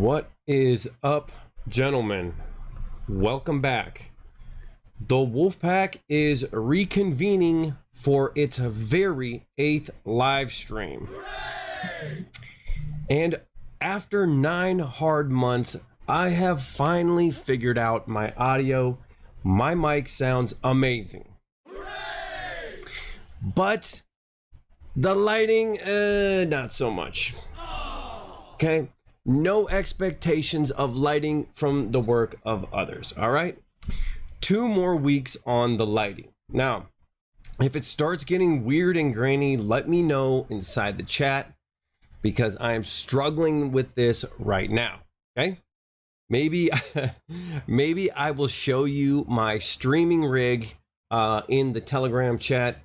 What is up, gentlemen? Welcome back. The Woof Pack is reconvening for its very 8th live stream. And after 9 hard months, I have finally figured out my audio. My mic sounds amazing. But the lighting, not so much. Okay? No expectations of lighting from the work of others, all right? 2 more weeks on the lighting. Now, if it starts getting weird and grainy, let me know inside the chat because I am struggling with this right now, okay? Maybe I will show you my streaming rig in the Telegram chat.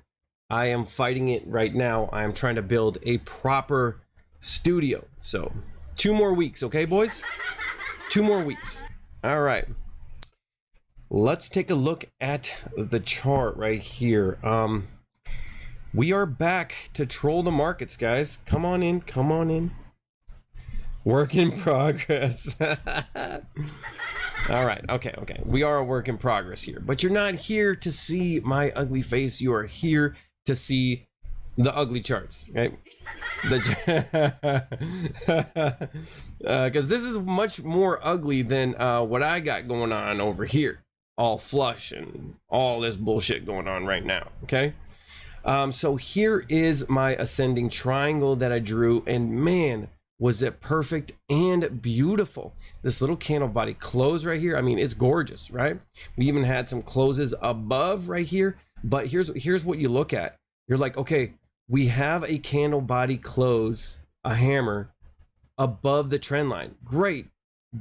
I am fighting it right now. I am trying to build a proper studio. So 2 more weeks, okay, boys? 2 more weeks. All right. Let's take a look at the chart right here. We are back to troll the markets, guys. Come on in. Come on in. Work in progress. All right. Okay. We are a work in progress here. But you're not here to see my ugly face. You are here to see the ugly charts, right? Because this is much more ugly than what I got going on over here, all flush and all this bullshit going on right now. Okay, so here is my ascending triangle that I drew, and man, was it perfect and beautiful. This little candle body close right here, I mean, it's gorgeous, right? We even had some closes above right here, but here's what you look at. You're like, okay, we have a candle body close, a hammer, above the trend line. Great,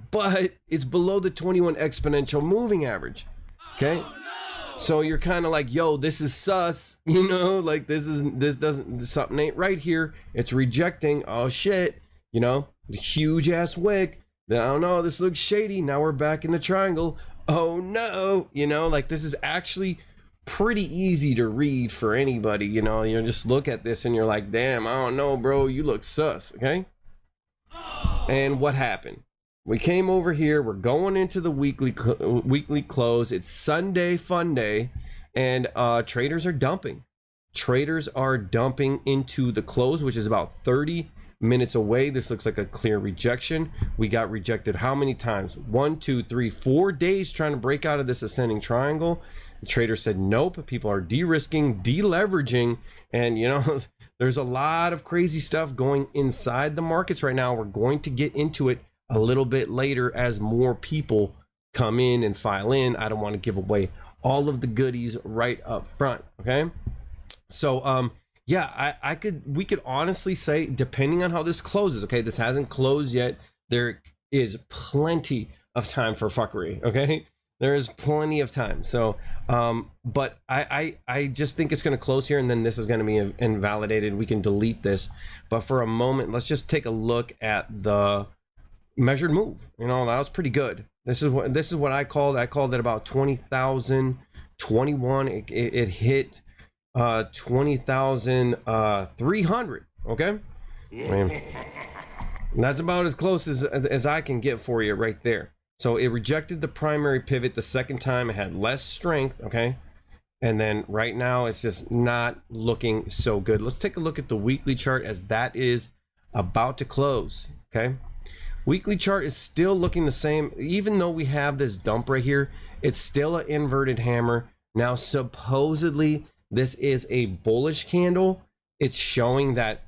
but it's below the 21 exponential moving average. Okay, so you're kind of like, yo, this is sus, you know, like something ain't right here. It's rejecting. Oh shit, you know, the huge ass wick. I don't know, this looks shady. Now we're back in the triangle. Oh no, you know, like this is actually pretty easy to read for anybody, you know. You just look at this and you're like, damn, I don't know, bro, you look sus. Okay, and what happened? We came over here, we're going into the weekly close. It's Sunday fun day, and traders are dumping into the close, which is about 30 minutes away. This looks like a clear rejection. We got rejected how many times? 1, 2, 3, 4 days trying to break out of this ascending triangle. The trader said nope. People are de-risking, de-leveraging, and you know, there's a lot of crazy stuff going inside the markets right now. We're going to get into it a little bit later as more people come in and file in. I don't want to give away all of the goodies right up front. Okay, so yeah, we could honestly say, depending on how this closes, okay, this hasn't closed yet, there is plenty of time for fuckery. Okay, there is plenty of time. So but I just think it's going to close here, and then this is going to be invalidated. We can delete this, but for a moment, let's just take a look at the measured move. You know, that was pretty good. This is what I called it about 20,021. It hit 20,300. Okay, and that's about as close as I can get for you right there. So it rejected the primary pivot the second time. It had less strength. Okay, and then right now it's just not looking so good. Let's take a look at the weekly chart as that is about to close. Okay, weekly chart is still looking the same. Even though we have this dump right here, it's still an inverted hammer. Now supposedly this is a bullish candle. It's showing that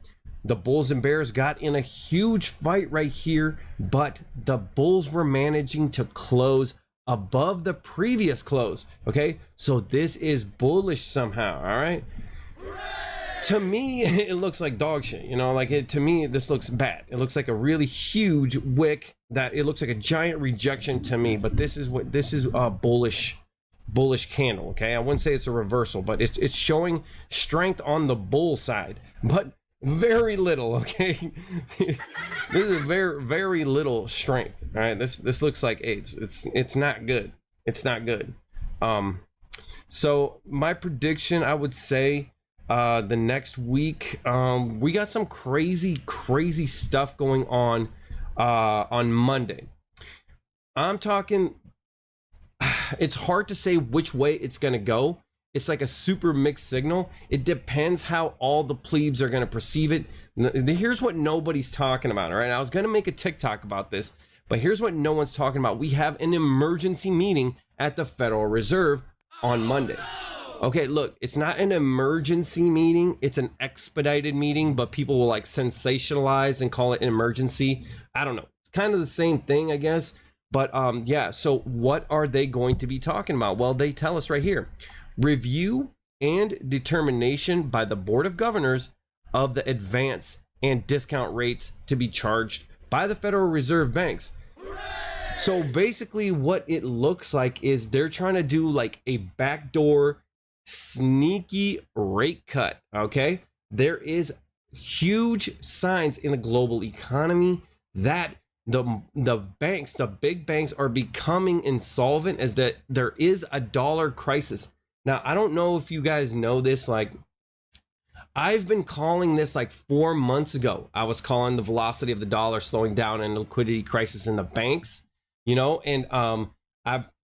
the bulls and bears got in a huge fight right here, but the bulls were managing to close above the previous close. Okay, so this is bullish somehow. All right, to me it looks like dog shit, you know, like to me this looks bad. It looks like a really huge wick, that it looks like a giant rejection to me, but this is a bullish candle. Okay, I wouldn't say it's a reversal, but it's showing strength on the bull side, but very little. Okay, this is very little strength. All right, this looks like it's not good. It's not good. So my prediction, I would say the next week, we got some crazy stuff going on on Monday. I'm talking, it's hard to say which way it's going to go. It's like a super mixed signal. It depends how all the plebes are going to perceive it. Here's what nobody's talking about. All right. I was going to make a TikTok about this, but here's what no one's talking about. We have an emergency meeting at the Federal Reserve on Monday. Okay, look, it's not an emergency meeting. It's an expedited meeting, but people will like sensationalize and call it an emergency. I don't know. It's kind of the same thing, I guess. But yeah, so what are they going to be talking about? Well, they tell us right here. Review and determination by the Board of Governors of the advance and discount rates to be charged by the Federal Reserve banks. So basically what it looks like is they're trying to do like a backdoor sneaky rate cut. Okay, there is huge signs in the global economy that the banks, the big banks, are becoming insolvent, as that there is a dollar crisis. Now, I don't know if you guys know this, like I've been calling this like 4 months ago. I was calling the velocity of the dollar slowing down and liquidity crisis in the banks, you know, and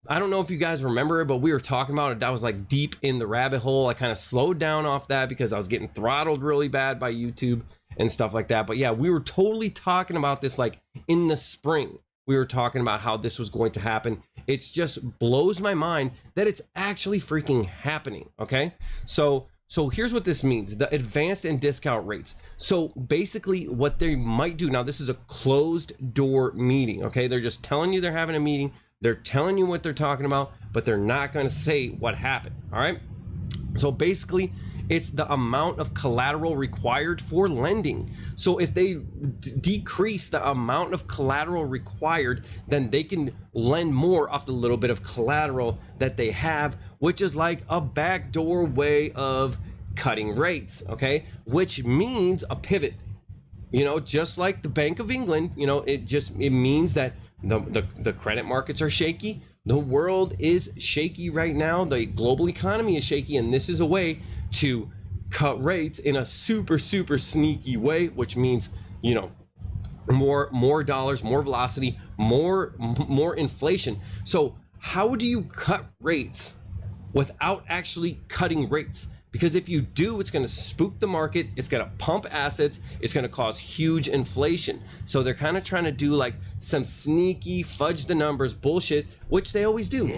I don't know if you guys remember it, but we were talking about it. That was like deep in the rabbit hole. I kind of slowed down off that because I was getting throttled really bad by YouTube and stuff like that. But yeah, we were totally talking about this like in the spring. We were talking about how this was going to happen. It just blows my mind that it's actually freaking happening. Okay, so here's what this means: the advanced and discount rates. So basically what they might do now, this is a closed door meeting. Okay, they're just telling you they're having a meeting. They're telling you what they're talking about, but they're not going to say what happened. All right, so basically it's the amount of collateral required for lending. So if they decrease the amount of collateral required, then they can lend more off the little bit of collateral that they have, which is like a backdoor way of cutting rates. Okay, which means a pivot, you know, just like the Bank of England. You know, it means that the credit markets are shaky. The world is shaky right now. The global economy is shaky, and this is a way to cut rates in a super sneaky way, which means, you know, more dollars, more velocity, more inflation. So how do you cut rates without actually cutting rates? Because if you do, it's going to spook the market, it's going to pump assets, it's going to cause huge inflation. So they're kind of trying to do like some sneaky fudge the numbers bullshit, which they always do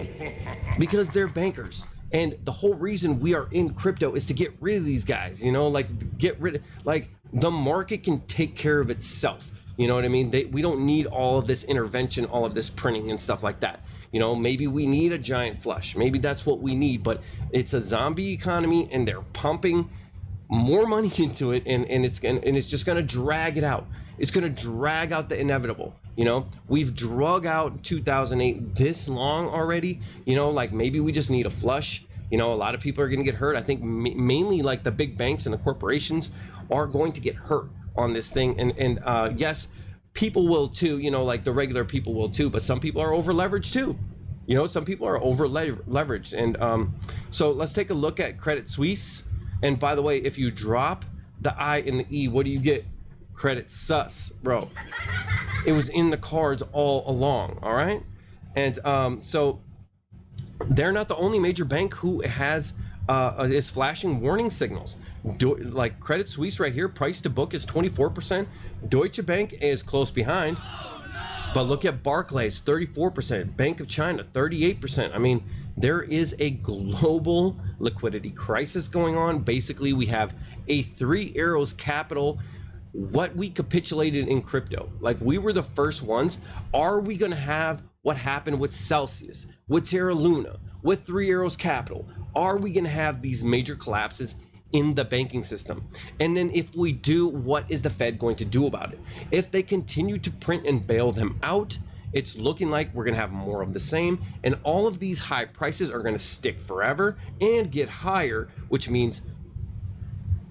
because they're bankers. And the whole reason we are in crypto is to get rid of these guys, you know, like get rid of, like, the market can take care of itself. You know what I mean? We don't need all of this intervention, all of this printing and stuff like that. You know, maybe we need a giant flush. Maybe that's what we need, but it's a zombie economy and they're pumping more money into it, and it's just going to drag it out. It's going to drag out the inevitable. You know, we've drug out 2008 this long already. You know, like maybe we just need a flush. You know, a lot of people are going to get hurt. I think mainly like the big banks and the corporations are going to get hurt on this thing. And yes, people will too, you know, like the regular people will too, but some people are over leveraged too. You know, some people are over leveraged. And so let's take a look at Credit Suisse. And by the way, if you drop the I and the E, what do you get? Credit Sus, bro. It was in the cards all along. All right. And so they're not the only major bank who has is flashing warning signals. Like Credit Suisse right here, price to book is 24%. Deutsche Bank is close behind. But look at Barclays, 34%. Bank of China, 38%. I mean, there is a global liquidity crisis going on. Basically, we have a Three Arrows capital. What we capitulated in crypto, like we were the first ones. Are we going to have what happened with Celsius, with Terra Luna, with Three Arrows Capital? Are we going to have these major collapses in the banking system? And then if we do, what is the Fed going to do about it? If they continue to print and bail them out, it's looking like we're going to have more of the same. And all of these high prices are going to stick forever and get higher, which means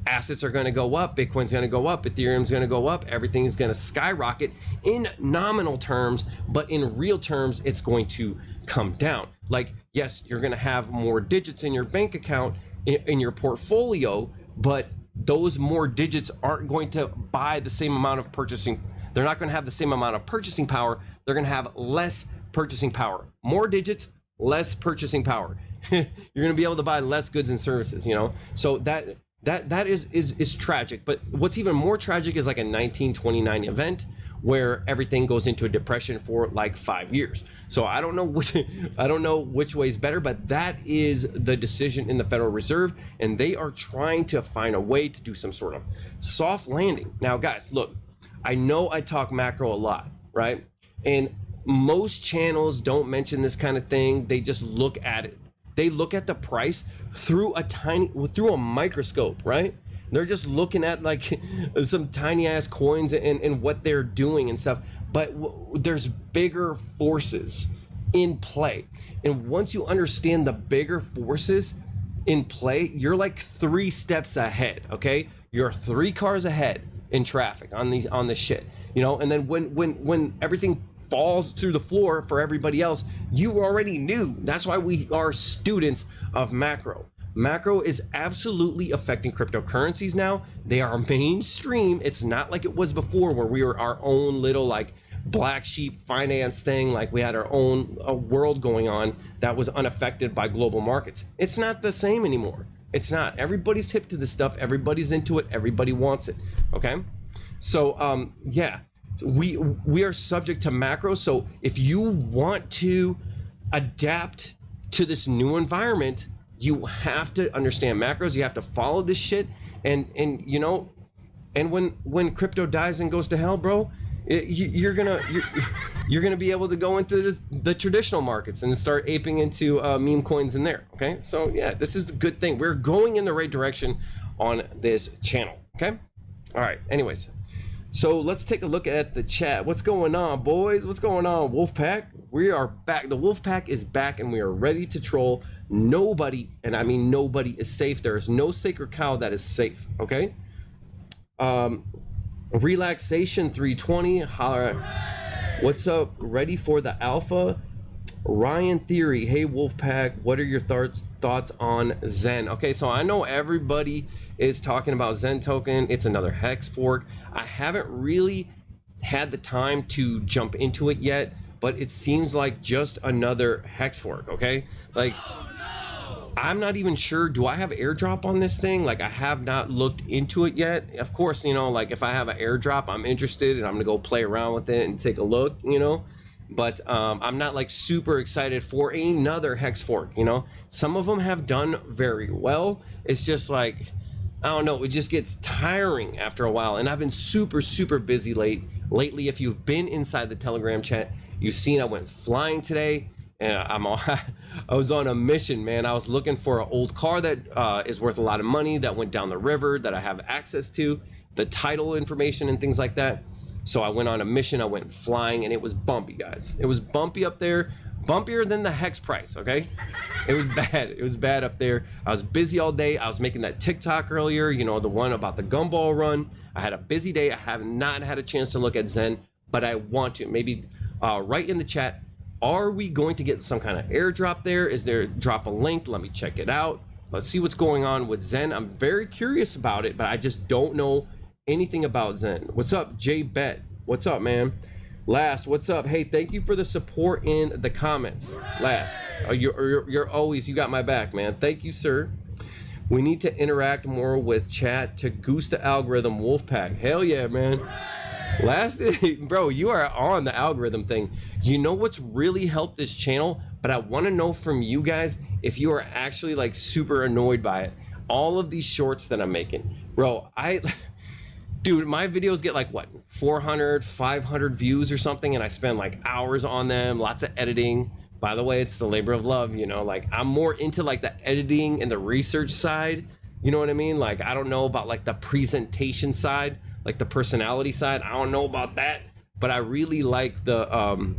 assets are going to go up, Bitcoin's going to go up, Ethereum's going to go up, everything is going to skyrocket in nominal terms, but in real terms, it's going to come down. Like, yes, you're going to have more digits in your bank account, in your portfolio, but those more digits aren't going to buy the same amount of purchasing They're not going to have the same amount of purchasing power. They're going to have less purchasing power. More digits, less purchasing power. You're going to be able to buy less goods and services, you know? So that is tragic. But what's even more tragic is like a 1929 event where everything goes into a depression for like 5 years. So I don't know which way is better, but that is the decision in the Federal Reserve, and they are trying to find a way to do some sort of soft landing. Now, guys, look, I know I talk macro a lot, right? And most channels don't mention this kind of thing. They just look at it. They look at the price through a microscope, right? They're just looking at like some tiny ass coins and what they're doing and stuff. But there's bigger forces in play. And once you understand the bigger forces in play, you're like 3 steps ahead, okay? You're 3 cars ahead in traffic on this shit, you know? And then when everything falls through the floor for everybody else, you already knew. That's why we are students of macro. Macro is absolutely affecting cryptocurrencies now. They are mainstream. It's not like it was before where we were our own little like black sheep finance thing, like we had our own world going on that was unaffected by global markets. It's not the same anymore. It's not. Everybody's hip to this stuff. Everybody's into it. Everybody wants it. Okay? So yeah, we are subject to macro. So if you want to adapt to this new environment, you have to understand macros. You have to follow this shit, and you know, and when crypto dies and goes to hell, bro, you're gonna be able to go into the traditional markets and start aping into meme coins in there. Okay, so yeah, this is the good thing. We're going in the right direction on this channel. Okay, all right. Anyways, so let's take a look at the chat. What's going on, boys? What's going on, Wolf Pack? We are back. The Wolf Pack is back, and we are ready to troll. Nobody, and I mean nobody, is safe. There is no sacred cow that is safe. Okay. Relaxation 320. What's up? Ready for the alpha? Ryan Theory. Hey Wolfpack, what are your thoughts on Zen? Okay, so I know everybody is talking about Zen token. It's another hex fork. I haven't really had the time to jump into it yet, but it seems like just another hex fork. Okay, like I'm not even sure, do I have airdrop on this thing? Like, I have not looked into it yet. Of course, you know, like if I have an airdrop, I'm interested and I'm gonna go play around with it and take a look, you know. But I'm not like super excited for another hex fork, you know. Some of them have done very well. It's just like, I don't know, it just gets tiring after a while. And I've been super busy lately. If you've been inside the Telegram chat, you've seen I went flying today. And I was on a mission, man. I was looking for an old car that is worth a lot of money, that went down the river, that I have access to, the title information and things like that. So I went on a mission. I went flying, and it was bumpy, guys. It was bumpy up there, bumpier than the hex price. Okay, it was bad. It was bad up there. I was busy all day. I was making that TikTok earlier, you know, the one about the gumball run. I had a busy day. I have not had a chance to look at Zen, but I want to. Maybe write in the chat, are we going to get some kind of airdrop there? Is there, drop a link? Let me check it out. Let's see what's going on with Zen. I'm very curious about it, but I just don't know anything about Zen. What's up, Jay Bet? What's up, man? Last, what's up? Hey, thank you for the support in the comments. Last, you're always, you got my back, man. Thank you, sir. We need to interact more with chat to goose the algorithm, Wolfpack. Hell yeah, man. Last, bro, you are on the algorithm thing. You know what's really helped this channel? But I want to know from you guys if you are actually like super annoyed by it. All of these shorts that I'm making, bro, dude, my videos get like what, 400, 500 views or something, and I spend like hours on them, lots of editing. By the way, it's the labor of love, you know, like I'm more into like the editing and the research side. You know what I mean? Like, I don't know about like the presentation side, like the personality side. I don't know about that, but I really like the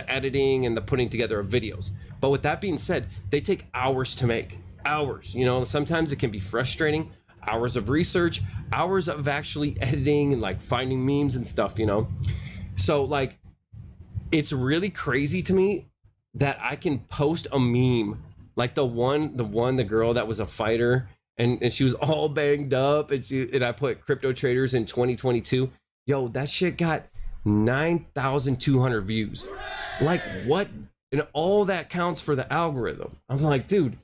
editing and the putting together of videos. But with that being said, they take hours to make. Hours, you know, sometimes it can be frustrating. Hours of research, hours of actually editing and like finding memes and stuff, you know. So like, it's really crazy to me that I can post a meme like the girl that was a fighter and she was all banged up, and I put crypto traders in 2022. Yo, that shit got 9,200 views. Like, what? And all that counts for the algorithm. I'm like, dude,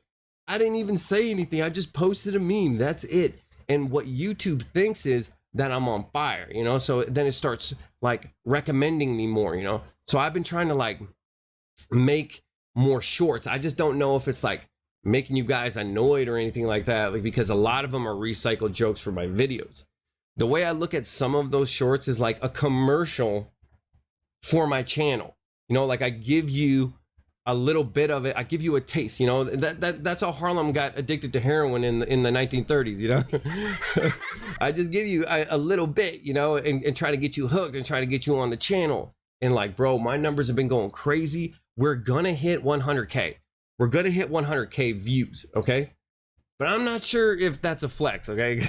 I didn't even say anything. I just posted a meme. That's it. And what YouTube thinks is that I'm on fire, you know? So then it starts like recommending me more, you know? So I've been trying to like make more shorts. I just don't know if it's like making you guys annoyed or anything like that, like, because a lot of them are recycled jokes for my videos. The way I look at some of those shorts is like a commercial for my channel. You know, like I give you a little bit of it. I give you a taste, you know, that's how Harlem got addicted to heroin in the 1930s, you know. I just give you a little bit, you know, and try to get you hooked and try to get you on the channel. And like, bro, my numbers have been going crazy. We're gonna hit 100K. We're gonna hit 100K views, okay? But I'm not sure if that's a flex, okay?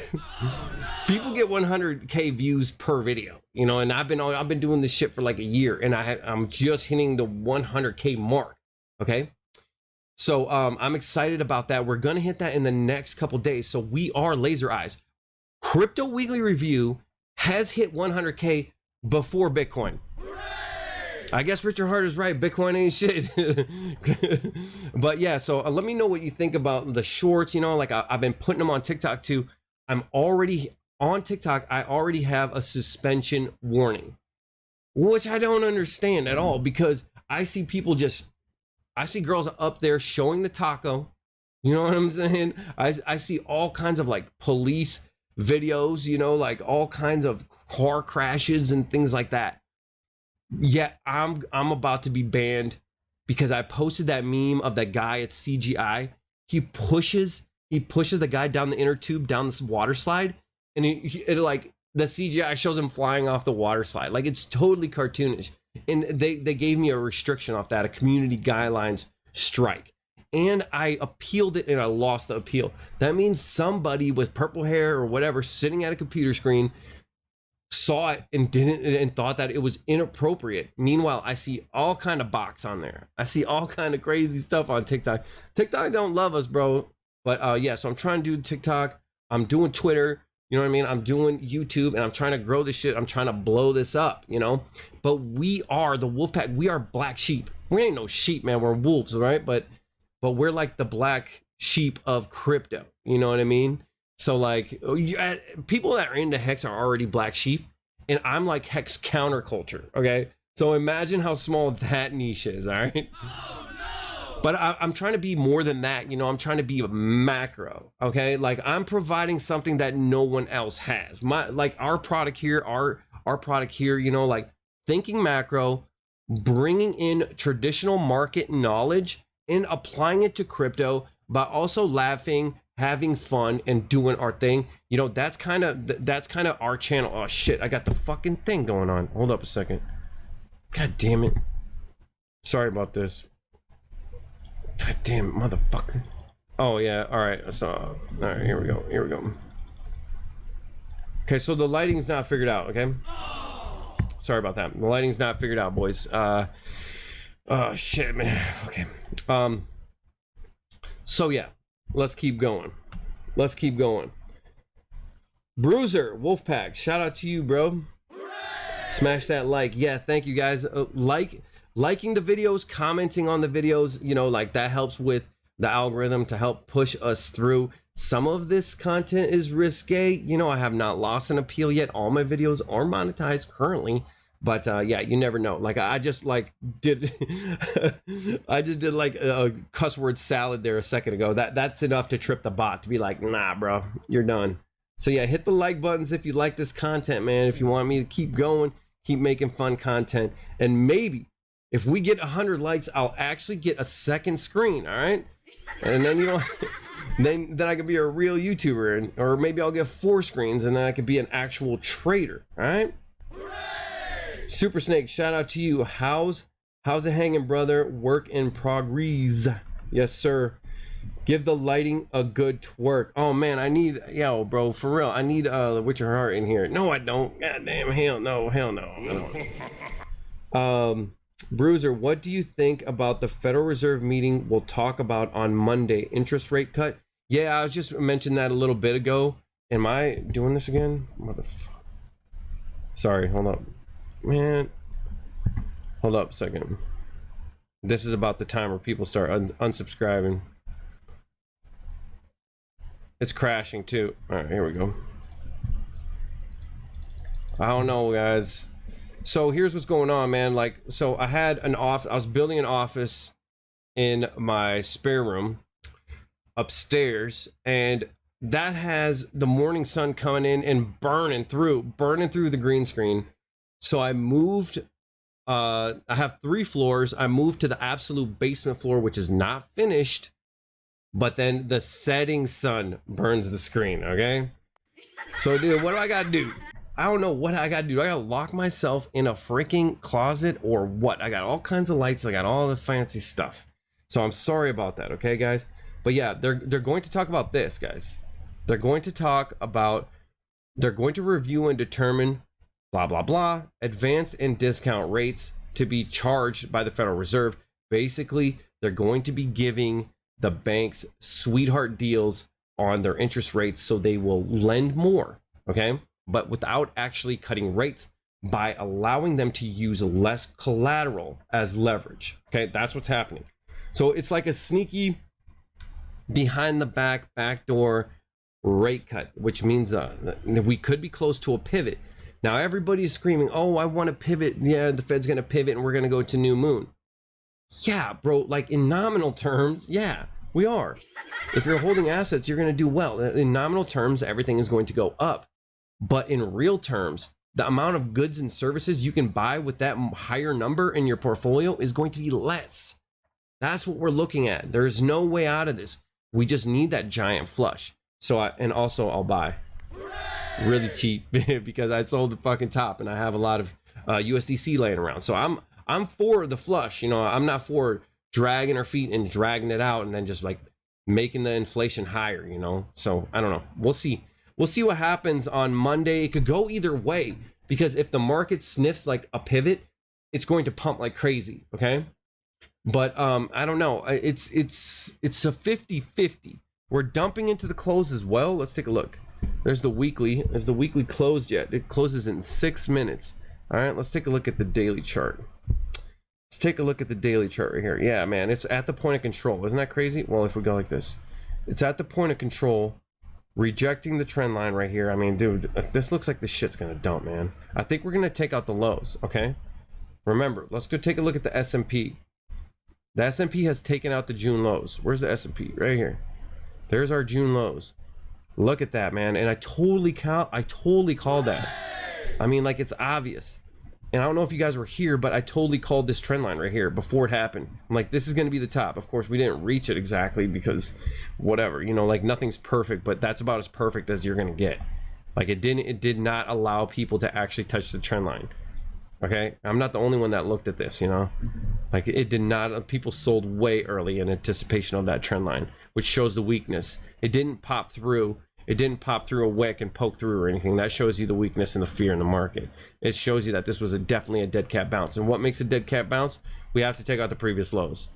People get 100K views per video, you know, and I've been doing this shit for like a year, and I'm just hitting the 100K mark, okay? So I'm excited about that. We're gonna hit that in the next couple days. So we are Laser Eyes. Crypto Weekly Review has hit 100K before Bitcoin. I guess Richard Hart is right. Bitcoin ain't shit. But yeah, so let me know what you think about the shorts. You know, like I've been putting them on TikTok too. I'm already on TikTok. I already have a suspension warning, which I don't understand at all, because I see people I see girls up there showing the taco. You know what I'm saying? I see all kinds of like police videos, you know, like all kinds of car crashes and things like that. Yeah, I'm about to be banned because I posted that meme of that guy at CGI. He pushes the guy down the inner tube, down this water slide, and it like the CGI shows him flying off the water slide. Like, it's totally cartoonish. And they gave me a restriction off that, a community guidelines strike. And I appealed it and I lost the appeal. That means somebody with purple hair or whatever sitting at a computer screen saw it and thought that it was inappropriate. Meanwhile, I see all kind of box on there. I see all kind of crazy stuff on TikTok. TikTok don't love us, bro. But yeah, so I'm trying to do TikTok. I'm doing Twitter. You know what I mean? I'm doing YouTube, and I'm trying to grow this shit. I'm trying to blow this up, you know? But we are the wolf pack. We are black sheep. We ain't no sheep, man. We're wolves, right? But we're like the black sheep of crypto. You know what I mean? So like, people that are into Hex are already black sheep, and I'm like Hex counterculture, okay? So imagine how small that niche is, all right? Oh, no. But I'm trying to be more than that, you know? I'm trying to be a macro, okay? Like, I'm providing something that no one else has. Our product here, our product here, you know, like thinking macro, bringing in traditional market knowledge and applying it to crypto, but also laughing, having fun, and doing our thing. You know, that's kind of our channel. Oh shit, I got the fucking thing going on. Hold up a second. God damn it. Sorry about this. God damn it, motherfucker. Oh yeah, all right. So, all right, here we go. Okay, so the lighting's not figured out, okay? Sorry about that. The lighting's not figured out, boys. Oh shit, man. Okay. So yeah. Let's keep going. Bruiser, Wolfpack, shout out to you, bro. Smash that like. Yeah, thank you guys. Liking the videos, commenting on the videos, you know, like that helps with the algorithm to help push us through. Some of this content is risque. You know, I have not lost an appeal yet. All my videos are monetized currently. But yeah, you never know. Like, I just like did I just did like a cuss word salad there a second ago. That's enough to trip the bot to be like, nah, bro, you're done. So yeah, hit the like buttons if you like this content, man. If you want me to keep going, keep making fun content, and maybe if we get 100 likes, I'll actually get a second screen. All right, and then you know, then I could be a real YouTuber, or maybe I'll get 4 screens, and then I could be an actual trader. All right. Super Snake, shout out to you. How's it hanging, brother? Work in progress. Yes, sir. Give the lighting a good twerk. Oh man, I need, yo, bro, for real. I need Richard Hart in here. No, I don't. God damn, hell no. Bruiser, what do you think about the Federal Reserve meeting we'll talk about on Monday? Interest rate cut? Yeah, I was just mentioned that a little bit ago. Am I doing this again? Motherfucker. Sorry, hold up. man, hold up a second. This is about the time where people start unsubscribing. It's crashing too. All right, here we go. I don't know, guys. So here's what's going on, man. Like, so I had an I was building an office in my spare room upstairs, and that has the morning sun coming in and burning through the green screen. So I moved, I have 3 floors. I moved to the absolute basement floor, which is not finished, but then the setting sun burns the screen. Okay. So dude, what do I gotta do? I don't know what I gotta do. I gotta lock myself in a freaking closet or what? I got all kinds of lights. I got all the fancy stuff. So I'm sorry about that. Okay, guys. But yeah, they're going to talk about this, guys. They're going to review and determine blah, blah, blah, advanced and discount rates to be charged by the Federal Reserve. Basically, they're going to be giving the banks sweetheart deals on their interest rates so they will lend more, okay? But without actually cutting rates, by allowing them to use less collateral as leverage, okay? That's what's happening. So it's like a sneaky behind the backdoor rate cut, which means we could be close to a pivot. Now everybody's screaming, oh, I want to pivot. Yeah, the Fed's going to pivot and we're going to go to new moon. Yeah, bro, like in nominal terms, yeah, we are. If you're holding assets, you're going to do well. In nominal terms, everything is going to go up. But in real terms, the amount of goods and services you can buy with that higher number in your portfolio is going to be less. That's what we're looking at. There's no way out of this. We just need that giant flush. So I'll buy really cheap because I sold the fucking top and I have a lot of USDC laying around. So I'm for the flush. You know, I'm not for dragging our feet and dragging it out and then just like making the inflation higher, you know? So I don't know. We'll see. We'll see what happens on Monday. It could go either way because if the market sniffs like a pivot, it's going to pump like crazy. Okay. But I don't know. It's a 50-50. We're dumping into the close as well. Let's take a look. There's the weekly. Is the weekly closed yet? It closes in 6 minutes. All right, let's take a look at the daily chart. Let's take a look at the daily chart right here. Yeah, man, it's at the point of control. Isn't that crazy? Well, if we go like this, it's at the point of control, rejecting the trend line right here. I mean, dude, this looks like this shit's gonna dump, man. I think we're gonna take out the lows. Okay. Remember, let's go take a look at the S&P. The S&P has taken out the June lows. Where's the S&P? Right here. There's our June lows. Look at that, man. And I totally called that. I mean, like, it's obvious. And I don't know if you guys were here, but I totally called this trend line right here before it happened. I'm like, this is going to be the top. Of course, we didn't reach it exactly because whatever, you know, like nothing's perfect, but that's about as perfect as you're going to get. Like it did not allow people to actually touch the trend line. Okay, I'm not the only one that looked at this, you know, like it did not. People sold way early in anticipation of that trend line, which shows the weakness. It didn't pop through. It didn't pop through a wick and poke through or anything. That shows you the weakness and the fear in the market. It shows you that this was definitely a dead cat bounce. And what makes a dead cat bounce? We have to take out the previous lows.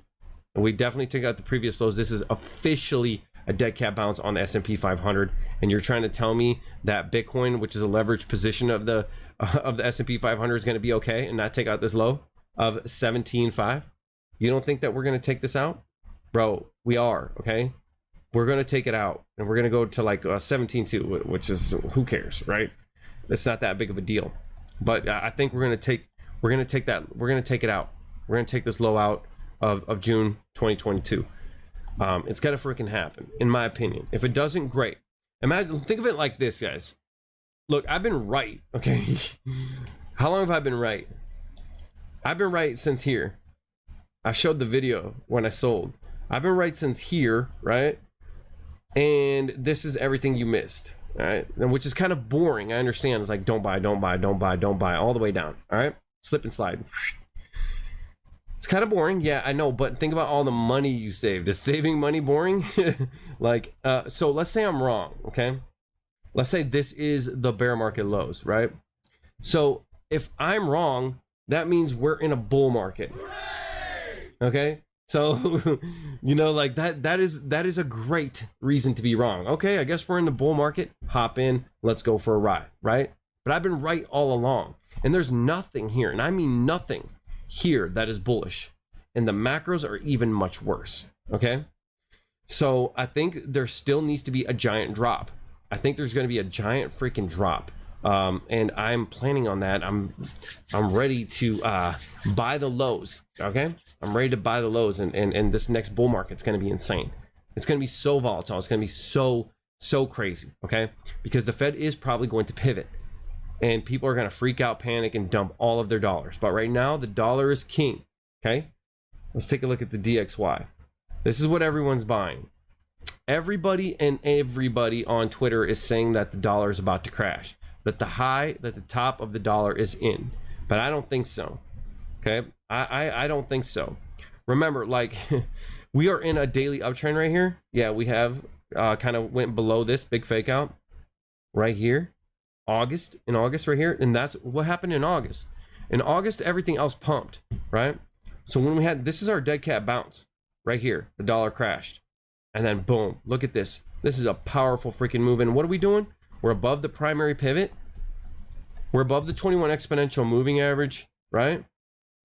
And we definitely took out the previous lows. This is officially a dead cat bounce on the S&P 500. And you're trying to tell me that Bitcoin, which is a leveraged position of the S&P 500, is going to be okay and not take out this low of 17.5? You don't think that we're going to take this out? Bro, we are, okay? We're going to take it out and we're going to go to like 17.2, which is, who cares, right? It's not that big of a deal. But I think we're going to take it out. We're going to take this low out of June 2022. It's got to freaking happen, in my opinion. If it doesn't, great. Imagine, think of it like this, guys. Look, I've been right, okay? How long have I been right? I've been right since here. I showed the video when I sold. I've been right since here, right? And this is everything you missed, all right? Which is kind of boring. I understand. It's like, don't buy, don't buy, don't buy, don't buy, all the way down, all right? Slip and slide. It's kind of boring. Yeah, I know, but think about all the money you saved. Is saving money boring? Like, so let's say I'm wrong, okay? Let's say this is the bear market lows, right? So if I'm wrong, that means we're in a bull market, okay? So, you know, like that is a great reason to be wrong. Okay, I guess we're in the bull market. Hop in, let's go for a ride, right? But I've been right all along. And there's nothing here, and I mean nothing here, that is bullish. And the macros are even much worse, okay? So I think there still needs to be a giant drop. I think there's going to be a giant freaking drop. And I'm planning on that. I'm ready to buy the lows, okay? I'm ready to buy the lows, and this next bull market's going to be insane. It's going to be so volatile. It's going to be so crazy, okay? Because the Fed is probably going to pivot, and people are going to freak out, panic, and dump all of their dollars. But right now, the dollar is king, okay? Let's take a look at the DXY. This is what everyone's buying. Everybody on Twitter is saying that the dollar is about to crash, that the top of the dollar is in. But I don't think so, okay? I don't think so. Remember, like, we are in a daily uptrend right here. Yeah, we have kind of went below this big fake out right here. In August right here. And that's what happened in August. In August, everything else pumped, right? So when we had, this is our dead cat bounce right here. The dollar crashed. And then boom, look at this. This is a powerful freaking move. And what are we doing? We're above the primary pivot. We're above the 21 exponential moving average, right?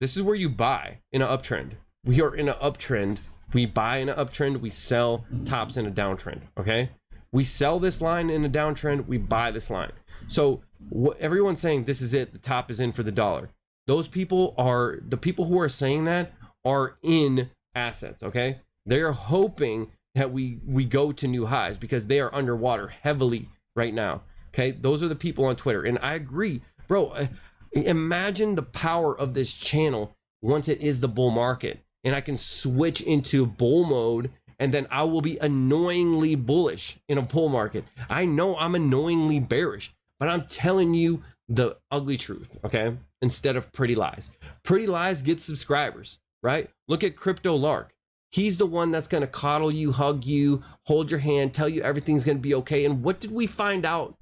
This is where you buy in an uptrend. We are in an uptrend. We buy in an uptrend. We sell tops in a downtrend, okay? We sell this line in a downtrend. We buy this line. So what everyone's saying, this is it. The top is in for the dollar. Those people are, the people who are saying that are in assets, okay? They're hoping that we go to new highs because they are underwater heavily right now, okay? Those are the people on Twitter. And I agree, bro. Imagine the power of this channel once it is the bull market, and I can switch into bull mode, and then I will be annoyingly bullish in a bull market. I know I'm annoyingly bearish, but I'm telling you the ugly truth, okay? Instead of pretty lies. Pretty lies get subscribers, right? Look at Crypto Lark. He's the one that's going to coddle you, hug you, hold your hand, tell you everything's going to be okay. And what did we find out?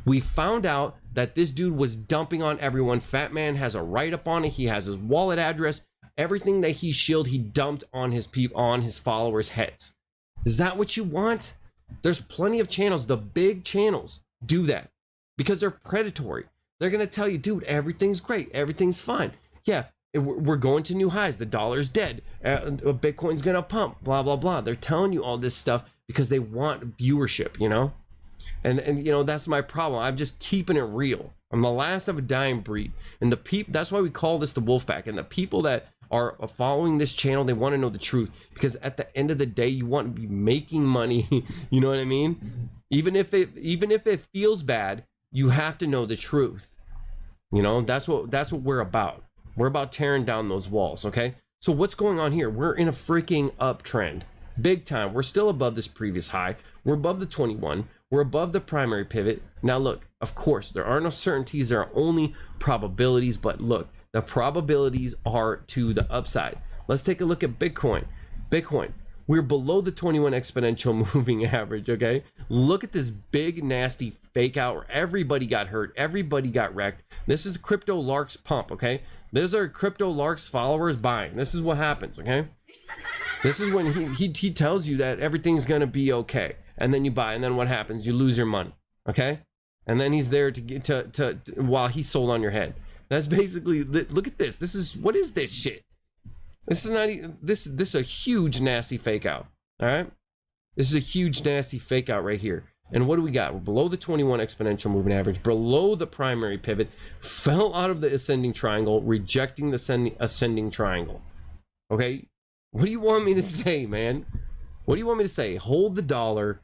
We found out that this dude was dumping on everyone. Fat Man has a write-up on it. He has his wallet address. Everything that he shielded, he dumped on his followers' heads. Is that what you want? There's plenty of channels. The big channels do that because they're predatory. They're going to tell you, dude, everything's great. Everything's fine. Yeah. We're going to new highs. The dollar's dead. Bitcoin's gonna pump. Blah blah blah. They're telling you all this stuff because they want viewership, you know. And you know, that's my problem. I'm just keeping it real. I'm the last of a dying breed. And that's why we call this the Wolf Pack. And the people that are following this channel, they want to know the truth, because at the end of the day, you want to be making money. You know what I mean? Even if it feels bad, you have to know the truth. You know, that's what we're about. We're about tearing down those walls, okay? So what's going on here? We're in a freaking uptrend. Big time. We're still above this previous high. We're above the 21. We're above the primary pivot. Now look, of course, there are no certainties. There are only probabilities. But look, the probabilities are to the upside. Let's take a look at Bitcoin. Bitcoin, we're below the 21 exponential moving average, okay? Look at this big, nasty fake out where everybody got hurt. Everybody got wrecked. This is Crypto Lark's pump, okay? These are Crypto Lark's followers buying. This is what happens, okay? This is when he tells you that everything's gonna be okay, and then you buy, and then what happens? You lose your money, okay? And then he's there to get to while he's sold on your head. That's basically, look at this. This is, what is this shit? This is not even, this is a huge nasty fake out. All right, this is a huge nasty fake out right here. And what do we got? We're below the 21 exponential moving average, below the primary pivot, fell out of the ascending triangle, rejecting the ascending triangle. Okay, what do you want me to say, man? What do you want me to say? Hold the dollar,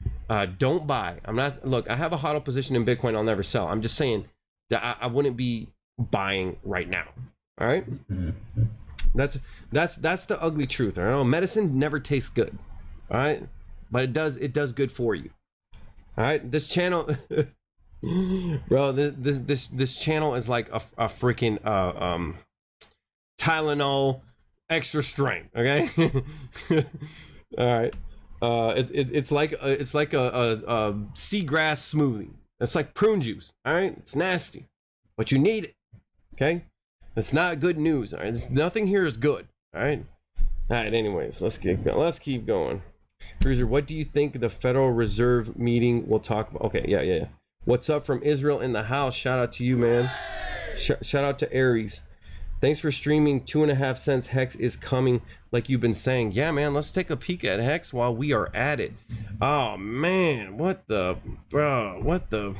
don't buy. I'm not, look, I have a hodl position in Bitcoin I'll never sell. I'm just saying that I wouldn't be buying right now. All right, that's the ugly truth. All right, medicine never tastes good. All right, but it does good for you. All right, this channel, bro, this channel is like a freaking Tylenol extra strength. Okay, all right, it's like a seagrass smoothie. It's like prune juice. All right, it's nasty, but you need it. Okay, it's not good news. All right, nothing here is good. All right, anyways, let's keep going. Cruiser, what do you think the Federal Reserve meeting will talk about? Okay, yeah. What's up from Israel in the house? Shout out to you, man. Shout out to Aries. Thanks for streaming. 2.5 cents. Hex is coming, like you've been saying. Yeah, man. Let's take a peek at Hex while we are at it. Oh man, what the, bro? What the?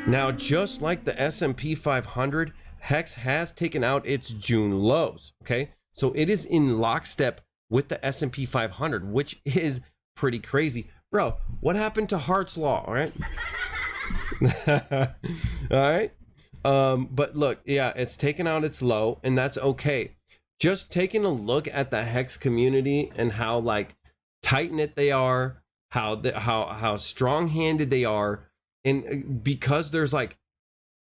Now, just like the S&P 500, Hex has taken out its June lows. Okay, so it is in lockstep with the S&P 500, which is pretty crazy, bro. What happened to Hart's law? All right. All right. But look, yeah, it's taken out its low, and that's okay. Just taking a look at the Hex community and how like tight knit they are, how strong-handed they are, and because there's like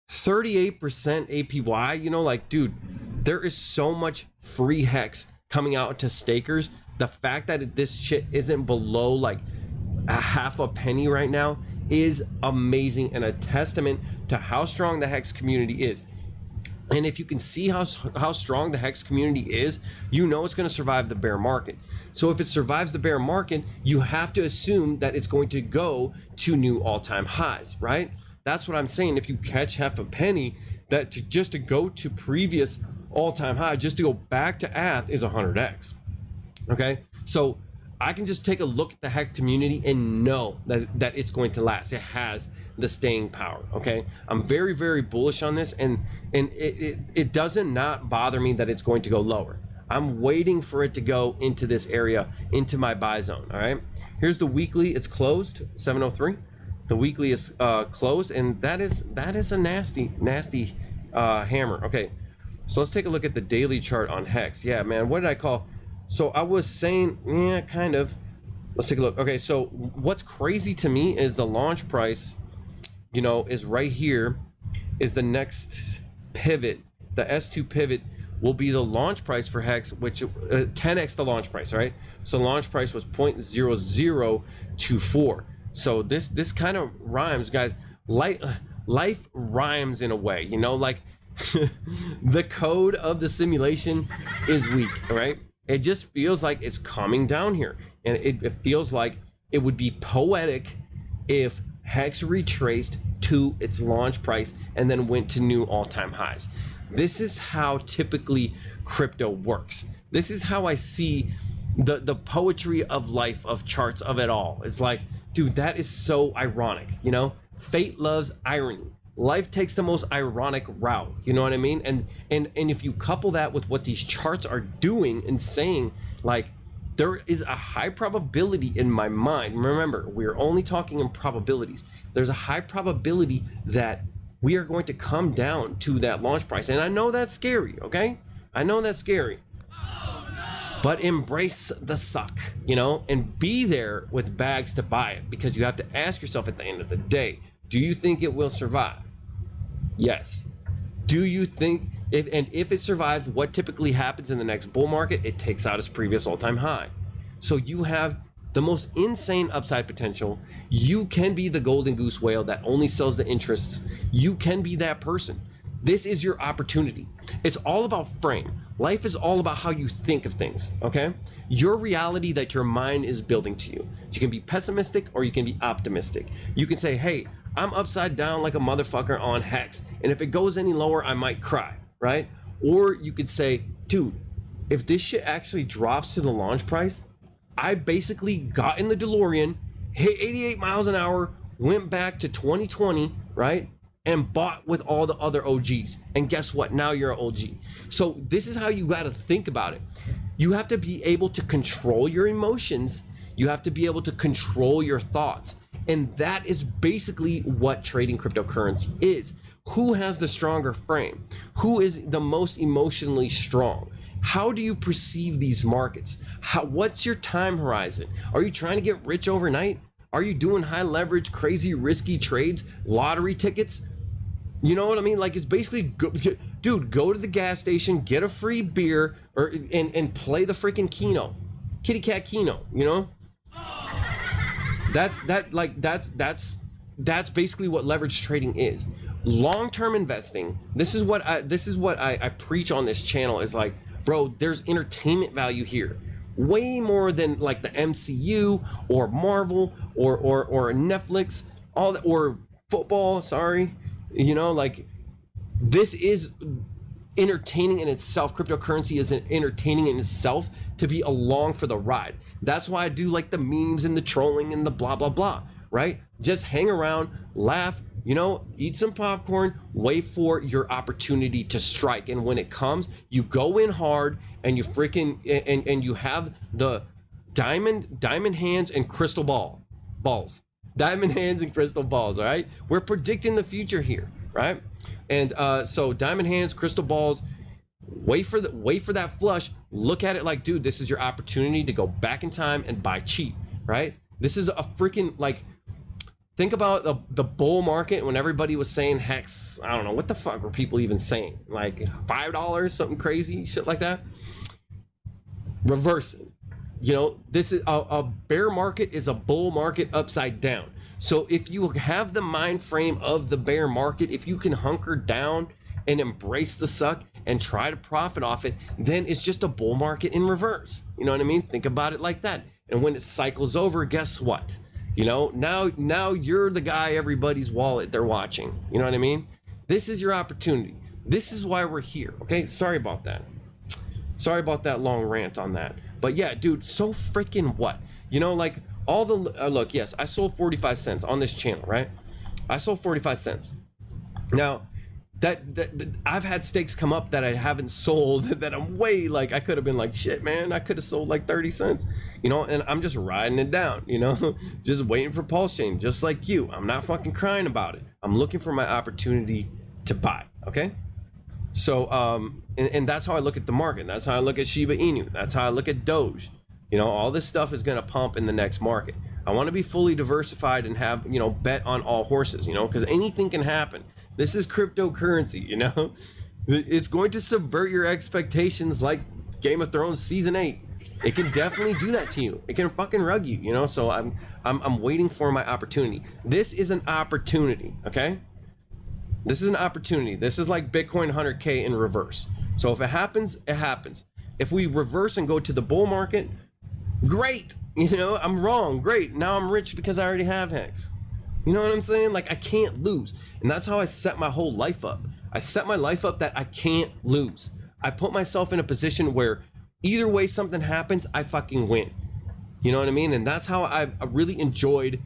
38% APY, you know, like, dude, there is so much free Hex coming out to stakers. The fact that this shit isn't below like a half a penny right now is amazing and a testament to how strong the Hex community is. And if you can see how strong the Hex community is, you know it's going to survive the bear market. So if it survives the bear market, you have to assume that it's going to go to new all-time highs, right? That's what I'm saying. If you catch half a penny, that just to go to previous all-time high, just to go back to Ath is 100x. Okay, so I can just take a look at the Hex community and know that it's going to last. It has the staying power. Okay, I'm very, very bullish on this, and it doesn't not bother me that it's going to go lower. I'm waiting for it to go into this area, into my buy zone. All right, here's the weekly. It's closed 703. The weekly is closed, and that is a nasty hammer. Okay, so let's take a look at the daily chart on Hex. Yeah, man, what did I call? So I was saying, yeah, kind of. Let's take a look. Okay, so what's crazy to me is the launch price, you know, is right here, is the next pivot. The S2 pivot will be the launch price for Hex, which 10x the launch price, right? So the launch price was 0.0024. So this kind of rhymes, guys. Life rhymes in a way, you know, like the code of the simulation is weak, right? It just feels like it's coming down here, and it feels like it would be poetic if Hex retraced to its launch price and then went to new all-time highs. This is how typically crypto works. This is how I see the poetry of life, of charts, of it all. It's like, dude, that is so ironic, you know? Fate loves irony. Life takes the most ironic route, you know what I mean? And if you couple that with what these charts are doing and saying, like, there is a high probability in my mind. Remember, we're only talking in probabilities. There's a high probability that we are going to come down to that launch price. And I know that's scary, okay? I know that's scary. But embrace the suck, you know, and be there with bags to buy it, because you have to ask yourself at the end of the day, do you think it will survive? Yes. Do you think, if it survives, what typically happens in the next bull market? It takes out its previous all-time high. So you have the most insane upside potential. You can be the golden goose whale that only sells the interests. You can be that person. This is your opportunity. It's all about frame. Life is all about how you think of things, okay? Your reality that your mind is building to you. You can be pessimistic or you can be optimistic. You can say, hey, I'm upside down like a motherfucker on Hex, and if it goes any lower, I might cry, right? Or you could say, dude, if this shit actually drops to the launch price, I basically got in the DeLorean, hit 88 miles an hour, went back to 2020, right? And bought with all the other OGs. And guess what? Now you're an OG. So this is how you got to think about it. You have to be able to control your emotions. You have to be able to control your thoughts. And that is basically what trading cryptocurrency is. Who has the stronger frame? Who is the most emotionally strong? How do you perceive these markets? What's your time horizon? Are you trying to get rich overnight? Are you doing high leverage, crazy, risky trades, lottery tickets? You know what I mean? Like, it's basically, dude, go to the gas station, get a free beer, and play the freaking Keno, kitty cat Keno. You know, that's basically what leverage trading is. Long-term investing. This is what I preach on this channel. Is like, bro, there's entertainment value here, way more than like the MCU or Marvel or Netflix, all that, or football. Sorry. You know, like, this is entertaining in itself. Cryptocurrency is entertaining in itself to be along for the ride. That's why I do like the memes and the trolling and the blah blah blah, right? Just hang around, laugh, you know, eat some popcorn, wait for your opportunity to strike, and when it comes, you go in hard and you freaking and you have the diamond hands and crystal balls. Diamond hands and crystal balls. All right, we're predicting the future here, right? And so diamond hands, crystal balls, wait for that flush. Look at it like, dude, this is your opportunity to go back in time and buy cheap, right? This is a freaking, like, think about the bull market when everybody was saying Hex. I don't know what the fuck were people even saying, like $5, something crazy shit like that. Reverse it. You know, this is a bear market is a bull market upside down. So if you have the mind frame of the bear market, if you can hunker down and embrace the suck and try to profit off it, then it's just a bull market in reverse. You know what I mean? Think about it like that. And when it cycles over, guess what? You know, now you're the guy everybody's wallet they're watching. You know what I mean? This is your opportunity. This is why we're here. Okay, sorry about that. Sorry about that long rant on that. But yeah, dude, so freaking what? You know, like, all the look, yes, I sold 45 cents on this channel, right? I sold 45 cents. Now, that I've had stakes come up that I haven't sold that I'm way, like, I could have been like, shit, man, I could have sold like 30 cents, you know, and I'm just riding it down, you know, just waiting for pulse chain, just like you. I'm not fucking crying about it. I'm looking for my opportunity to buy, okay? So, and that's how I look at the market. That's how I look at Shiba Inu. That's how I look at Doge. You know, all this stuff is going to pump in the next market. I want to be fully diversified and have, you know, bet on all horses, you know, because anything can happen. This is cryptocurrency, you know. It's going to subvert your expectations like Game of Thrones season 8. It can definitely do that to you. It can fucking rug you, you know. So I'm waiting for my opportunity. This is an opportunity, okay? This is an opportunity. This is like Bitcoin 100K in reverse. So if it happens, it happens. If we reverse and go to the bull market, great. You know, I'm wrong. Great. Now I'm rich because I already have Hex. You know what I'm saying? Like, I can't lose. And that's how I set my whole life up. I set my life up that I can't lose. I put myself in a position where either way something happens, I fucking win. You know what I mean? And that's how I really enjoyed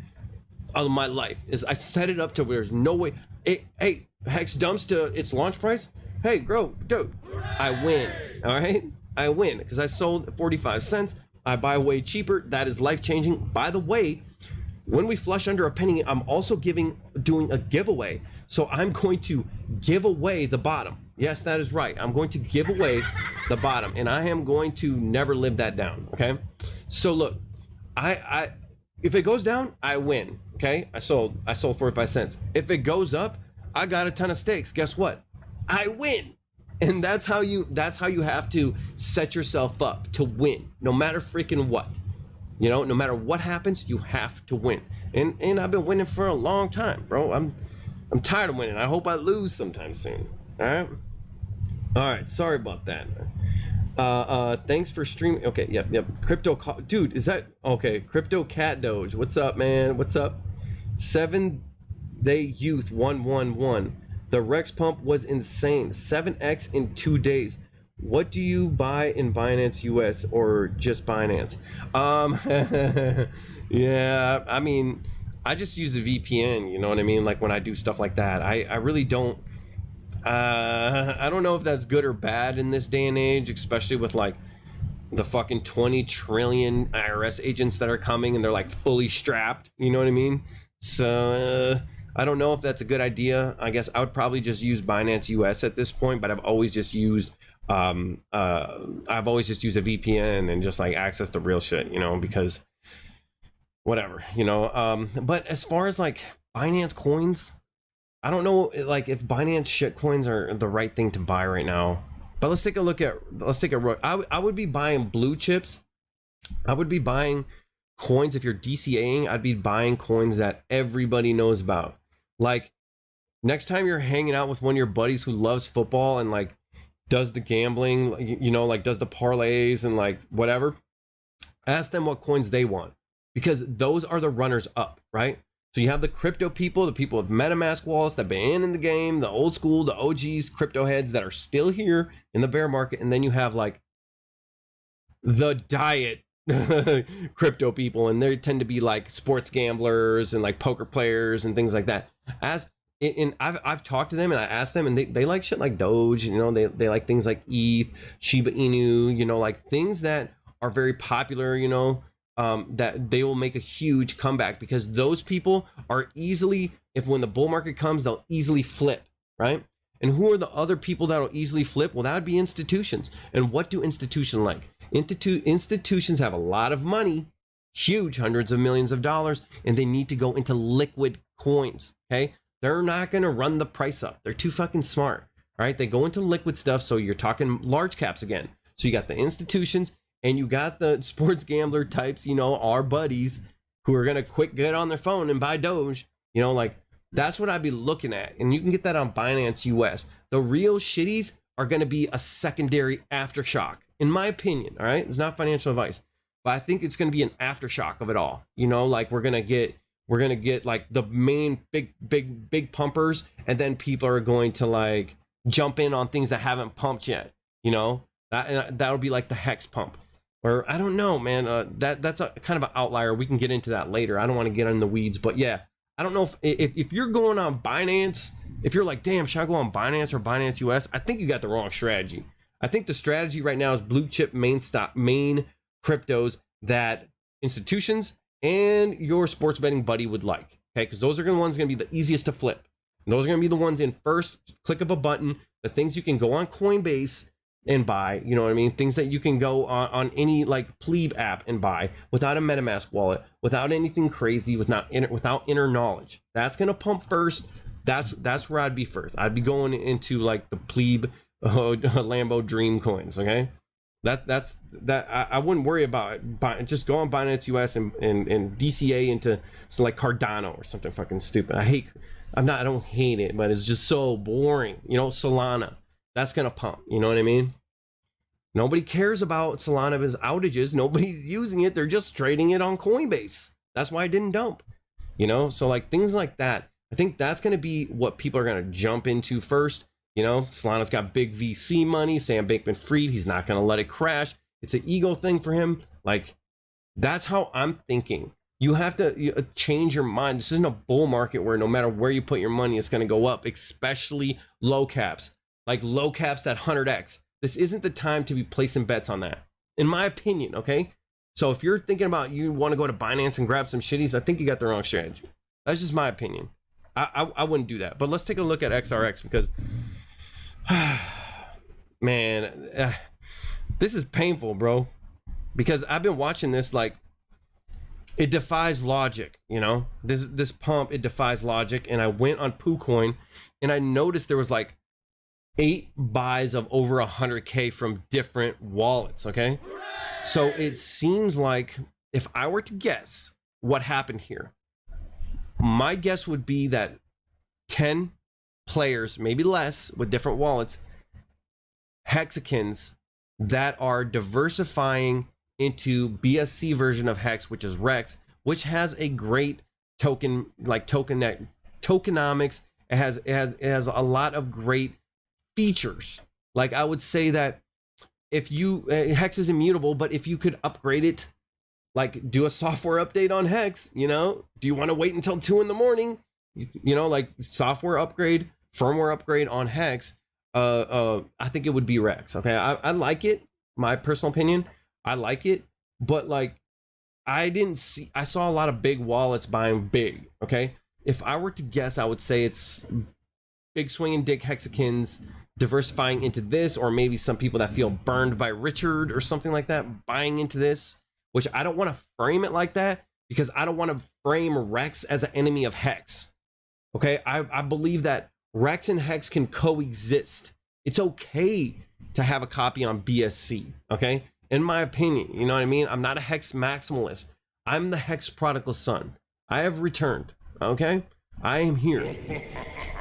my life, is I set it up to where there's no way. Hey, Hex dumps to its launch price. Hey, bro, dude, I win. All right? I win because I sold 45 cents. I buy way cheaper. That is life-changing. By the way, when we flush under a penny, I'm also doing a giveaway. So I'm going to give away the bottom. Yes, that is right. I'm going to give away the bottom, and I am going to never live that down. Okay. So look, if it goes down, I win. Okay. I sold 45 cents. If it goes up, I got a ton of stakes. Guess what? I win. And that's how you have to set yourself up to win, no matter freaking what. You know, no matter what happens, you have to win. And I've been winning for a long time, bro. I'm tired of winning. I hope I lose sometime soon. All right. Sorry about that. Thanks for streaming. Okay, yep. Dude, is that okay? Crypto Cat Doge. What's up, man? What's up? 7 Day Youth 111. The Rex pump was insane. 7x in 2 days. What do you buy in Binance US or just Binance? Yeah, I mean, I just use a VPN, you know what I mean? Like when I do stuff like that, I really don't, I don't know if that's good or bad in this day and age, especially with like the fucking 20 trillion IRS agents that are coming and they're like fully strapped, you know what I mean? So, I don't know if that's a good idea. I guess I would probably just use Binance US at this point, but I've always just used a VPN and just like access the real shit, you know, because whatever, you know. But as far as like Binance coins, I don't know like if Binance shit coins are the right thing to buy right now. But let's take a look. I would be buying blue chips. I would be buying coins. If you're DCAing, I'd be buying coins that everybody knows about. Like next time you're hanging out with one of your buddies who loves football and like does the gambling, you know, like does the parlays and like whatever, ask them what coins they want, because those are the runners up, right? So you have the crypto people, the people with MetaMask wallets that have been in the game, the old school, the OGs, crypto heads that are still here in the bear market. And then you have like the diet crypto people, and they tend to be like sports gamblers and like poker players and things like that. And I've talked to them and I asked them, and they like shit like Doge, you know, they like things like ETH, Shiba Inu, you know, like things that are very popular, you know, that they will make a huge comeback, because those people are easily, if when the bull market comes, they'll easily flip, right? And who are the other people that will easily flip? Well, that would be institutions. And what do institutions like? Institutions have a lot of money, huge hundreds of millions of dollars, and they need to go into liquid coins, okay? They're not going to run the price up. They're too fucking smart, right? They go into liquid stuff, so you're talking large caps again. So you got the institutions, and you got the sports gambler types, you know, our buddies who are going to get on their phone and buy Doge, you know, like that's what I'd be looking at. And you can get that on Binance US. The real shitties are going to be a secondary aftershock, in my opinion. All right. It's not financial advice, but I think it's going to be an aftershock of it all. You know, like we're going to get like the main big pumpers, and then people are going to like jump in on things that haven't pumped yet. You know, that'll be like the Hex pump. Or I don't know, man. That's a kind of an outlier. We can get into that later. I don't want to get in the weeds, but yeah, I don't know if you're going on Binance, if you're like, damn, should I go on Binance or Binance US? I think you got the wrong strategy. I think the strategy right now is blue chip main cryptos that institutions and your sports betting buddy would like. Okay, because those are the ones going to be the easiest to flip. And those are going to be the ones in first click of a button. The things you can go on Coinbase and buy, you know what I mean? Things that you can go on any like plebe app and buy without a MetaMask wallet, without anything crazy, without inner knowledge. That's gonna pump first. That's where I'd be first. I'd be going into like the plebe Lambo Dream coins. Okay, I wouldn't worry about it. Just go on Binance US and DCA into like Cardano or something fucking stupid. I don't hate it, but it's just so boring. You know, Solana. That's going to pump. You know what I mean? Nobody cares about Solana's outages. Nobody's using it. They're just trading it on Coinbase. That's why it didn't dump. You know? So like things like that. I think that's going to be what people are going to jump into first. You know, Solana's got big VC money. Sam Bankman-Fried, he's not going to let it crash. It's an ego thing for him. Like, that's how I'm thinking. You have to change your mind. This isn't a bull market where no matter where you put your money, it's going to go up, especially low caps. Like low caps at 100x. This isn't the time to be placing bets on that, in my opinion. Okay, so if you're thinking about you want to go to Binance and grab some shitties, I think you got the wrong strategy. That's just my opinion. I wouldn't do that. But let's take a look at XRX, because man, this is painful, bro, because I've been watching this, like it defies logic. You know, this pump, it defies logic. And I went on PooCoin and I noticed there was like 8 buys of over 100K from different wallets. Okay, so it seems like if I were to guess what happened here, my guess would be that 10 players, maybe less, with different wallets, hexagons that are diversifying into BSC version of Hex, which is Rex, which has a great token, like tokenomics. It has a lot of great features. Like I would say that if you Hex is immutable, but if you could upgrade it, like do a software update on Hex, you know, do you want to wait until 2 a.m? You know, like software upgrade, firmware upgrade on Hex. I think it would be Rex. Okay, I like it. My personal opinion, I like it, but like I saw a lot of big wallets buying big. Okay, if I were to guess, I would say it's big swinging dick hexagons diversifying into this, or maybe some people that feel burned by Richard or something like that buying into this, which I don't want to frame it like that, because I don't want to frame Rex as an enemy of Hex. Okay, I believe that Rex and Hex can coexist. It's okay to have a copy on BSC, okay? In my opinion, you know what I mean? I'm not a Hex maximalist. I'm the Hex prodigal son. I have returned, okay? I am here.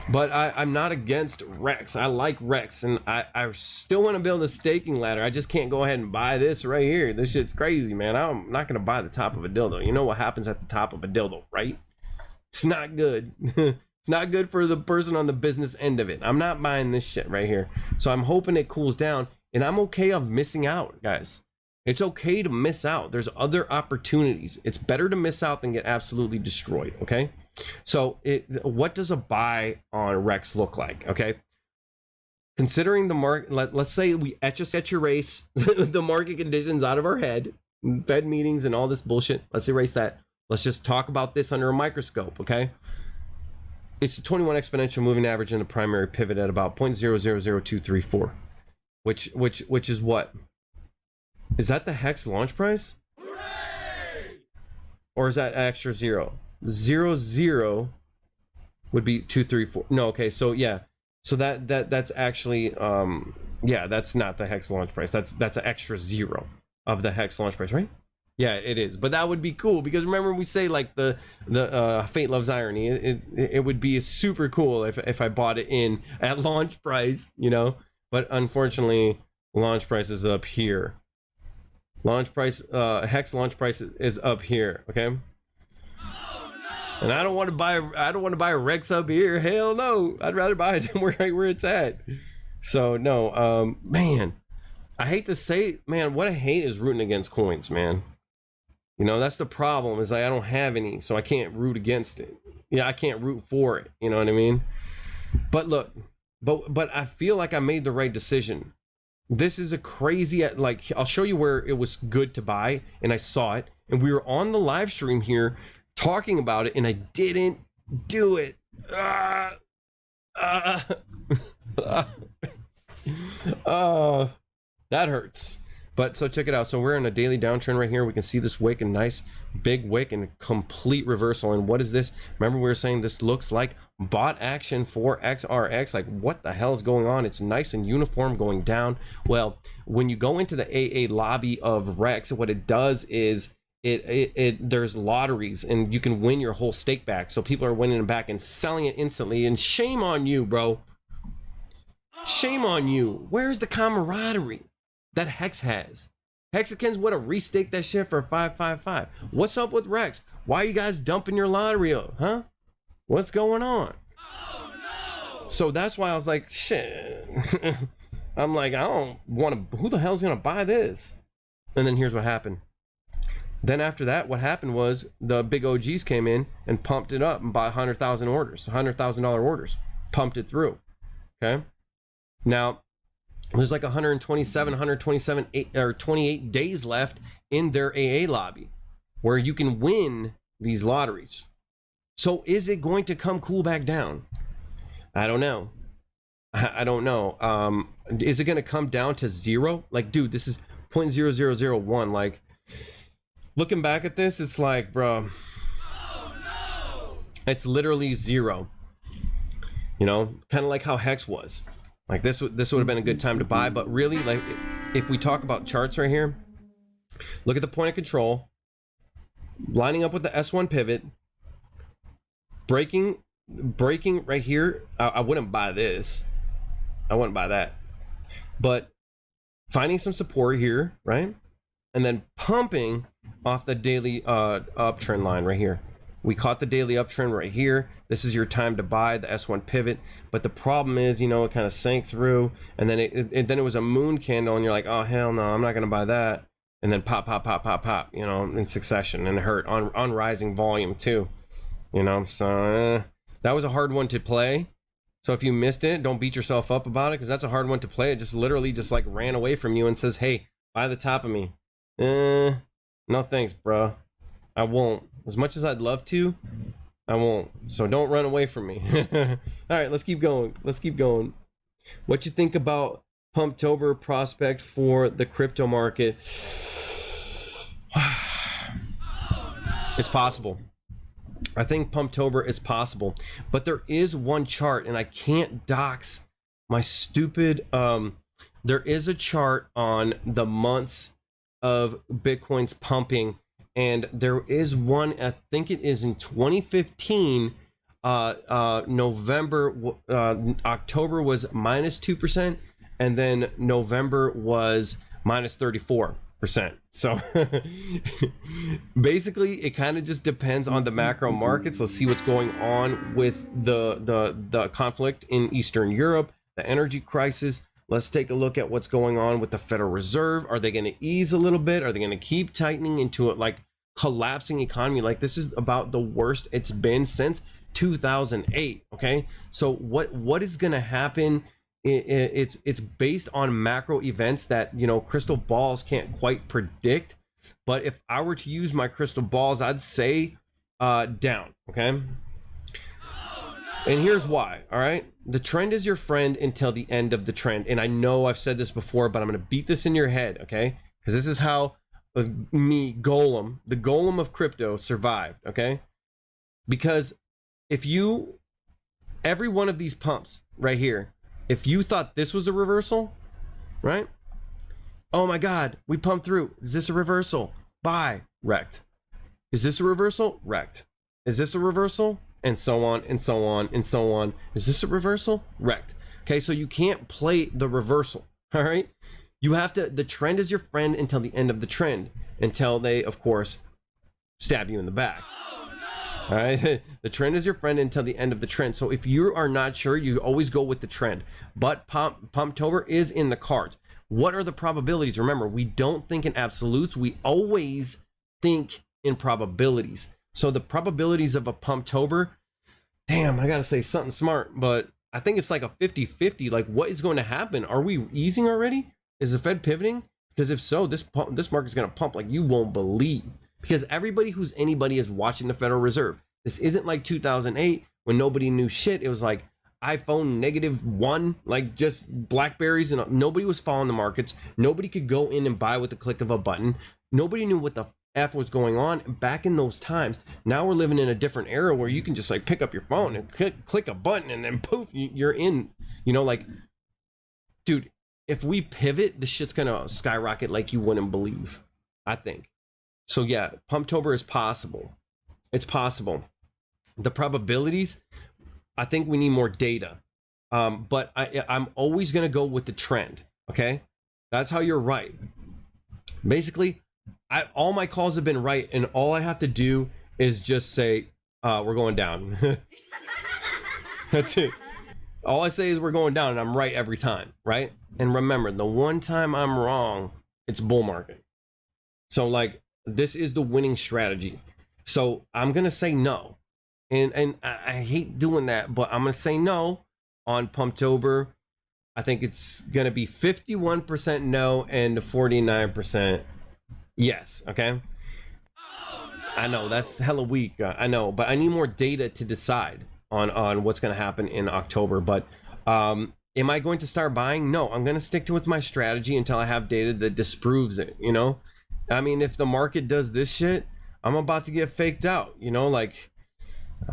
But I'm not against Rex. I like Rex, and I still want to build a staking ladder. I just can't go ahead and buy this right here. This shit's crazy, man. I'm not going to buy the top of a dildo. You know what happens at the top of a dildo, right? It's not good. It's not good for the person on the business end of it. I'm not buying this shit right here. So I'm hoping it cools down, and I'm okay of missing out, guys. It's okay to miss out. There's other opportunities. It's better to miss out than get absolutely destroyed, okay? So what does a buy on Rex look like, okay? Considering the market, let's say we just erase the market conditions out of our head, Fed meetings and all this bullshit. Let's erase that. Let's just talk about this under a microscope, okay? It's a 21 exponential moving average in the primary pivot at about 0.000234, which is what? Is that the Hex launch price? Hooray! Or is that extra zero? 0 would be 234. No, okay, so yeah. So that's actually yeah, that's not the Hex launch price. That's an extra zero of the Hex launch price, right? Yeah, it is. But that would be cool, because remember we say like the fate loves irony. It would be super cool if I bought it in at launch price, you know. But unfortunately, launch price is up here. Launch price, Hex launch price is up here. Okay. Oh, no. And I don't want to buy a Rex up here. Hell no. I'd rather buy it right where it's at. So no, man, I hate to say, man, what I hate is rooting against coins, man. You know, that's the problem, is like I don't have any, so I can't root against it. Yeah, I can't root for it. You know what I mean? But look, but I feel like I made the right decision. This is a crazy, like, I'll show you where it was good to buy, and I saw it, and we were on the live stream here talking about it, and I didn't do it. That hurts. But so check it out. So we're in a daily downtrend right here. We can see this wick, a nice big wick and complete reversal. And what is this? Remember we were saying this looks like bot action for XRX. Like, what the hell is going on? It's nice and uniform going down. Well, when you go into the AA lobby of Rex, what it does is there's lotteries, and you can win your whole stake back. So people are winning them back and selling it instantly. And shame on you, bro. Shame on you. Where's the camaraderie that Hex has? Hexicans would have restaked that shit for 555. What's up with Rex? Why are you guys dumping your lottery up, huh? What's going on? Oh, no. So that's why I was like, shit. I'm like, I don't want to, who the hell's gonna buy this? And then here's what happened. Then after that, what happened was the big OGs came in and pumped it up and bought 100,000 orders, $100,000 orders, pumped it through. Okay. Now, there's like 28 days left in their AA lobby where you can win these lotteries. So is it going to come cool back down? I don't know. I don't know. Is it going to come down to zero? Like, dude, this is 0.0001. Like, looking back at this, it's like, bro, oh, no. It's literally zero. You know, kind of like how Hex was. Like this would have been a good time to buy, but really, like, if we talk about charts right here, look at the point of control, lining up with the S1 pivot, breaking right here. I wouldn't buy this. I wouldn't buy that. But finding some support here, right? And then pumping off the daily uptrend line right here. We caught the daily uptrend right here. This is your time to buy the S1 pivot. But the problem is, you know, it kind of sank through, and then it was a moon candle, and you're like, oh hell no, I'm not gonna buy that. And then pop, you know, in succession, and it hurt on rising volume too. You know, so that was a hard one to play. So if you missed it, don't beat yourself up about it, because that's a hard one to play. It just literally just like ran away from you and says, hey, buy the top of me. No thanks, bro. I won't. As much as I'd love to, I won't. So don't run away from me. All right, let's keep going. What you think about Pump-tober prospect for the crypto market? It's possible. I think Pump-tober is possible, but there is one chart, and I can't dox my stupid. There is a chart on the months of Bitcoin's pumping. And there is one, I think it is in 2015, November, October was -2%, and then November was -34. So basically it kind of just depends on the macro markets. Let's see what's going on with the conflict in Eastern Europe, the energy crisis. Let's take a look at what's going on with the Federal Reserve. Are they going to ease a little bit? Are they going to keep tightening into it, like collapsing economy? Like, this is about the worst it's been since 2008. Okay, so what is going to happen? It's based on macro events that, you know, crystal balls can't quite predict. But if I were to use my crystal balls, I'd say down. Okay, and here's why. All right, the trend is your friend until the end of the trend. And I know I've said this before, but I'm going to beat this in your head, okay? Because this is how me, Golem, the Golem of crypto, survived, okay? Because if you, every one of these pumps right here, if you thought this was a reversal, right? Oh my God, we pumped through. Is this a reversal? Buy, wrecked. Is this a reversal? Wrecked. Is this a reversal? And so on and so on and so on. Is this a reversal? Wrecked. Okay, so you can't play the reversal. All right, you have to, the trend is your friend until the end of the trend, until they, of course, stab you in the back. All right, the trend is your friend until the end of the trend. So if you are not sure, you always go with the trend. But Pump-tober is in the cards. What are the probabilities? Remember, we don't think in absolutes. We always think in probabilities. So the probabilities of a Pump-tober, damn, I gotta say something smart, but I think it's like a 50-50. Like, what is going to happen? Are we easing already? Is the Fed pivoting? Because if so, this market's gonna pump like you won't believe. Because everybody who's anybody is watching the Federal Reserve. This isn't like 2008 when nobody knew shit. It was like iPhone -1, like just Blackberries, and nobody was following the markets. Nobody could go in and buy with the click of a button. Nobody knew what the F was going on back in those times. Now we're living in a different era where you can just like pick up your phone and click a button and then poof, you're in. You know, like, dude, if we pivot, the shit's gonna skyrocket like you wouldn't believe, I think. So yeah, Pump-tober is possible. It's possible. The probabilities, I think we need more data. But I'm always gonna go with the trend. Okay, that's how you're right. Basically, all my calls have been right, and all I have to do is just say we're going down. That's it. All I say is we're going down, and I'm right every time, right? And remember, the one time I'm wrong, it's bull market. So like, this is the winning strategy. So I'm gonna say no, and I hate doing that, but I'm gonna say no on Pump-tober. I think it's gonna be 51% no and 49% yes. Okay, I know that's hella weak, I know, but I need more data to decide on what's going to happen in October. But am I going to start buying? No, I'm going to stick to with my strategy until I have data that disproves it. You know, I mean, if the market does this shit, I'm about to get faked out. You know, like,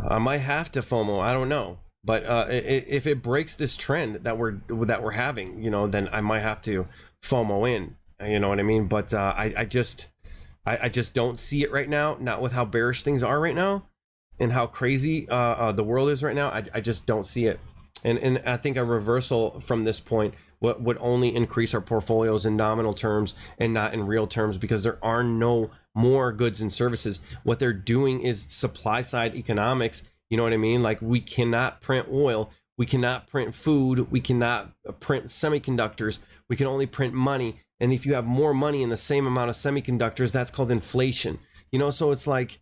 I might have to FOMO, I don't know. But if it breaks this trend that we're having, you know, then I might have to FOMO in. You know what I mean? But I just don't see it right now. Not with how bearish things are right now, and how crazy the world is right now. I just don't see it. And I think a reversal from this point would only increase our portfolios in nominal terms and not in real terms, because there are no more goods and services. What they're doing is supply side economics. You know what I mean? Like, we cannot print oil, we cannot print food, we cannot print semiconductors. We can only print money. And if you have more money in the same amount of semiconductors, that's called inflation. You know, so it's like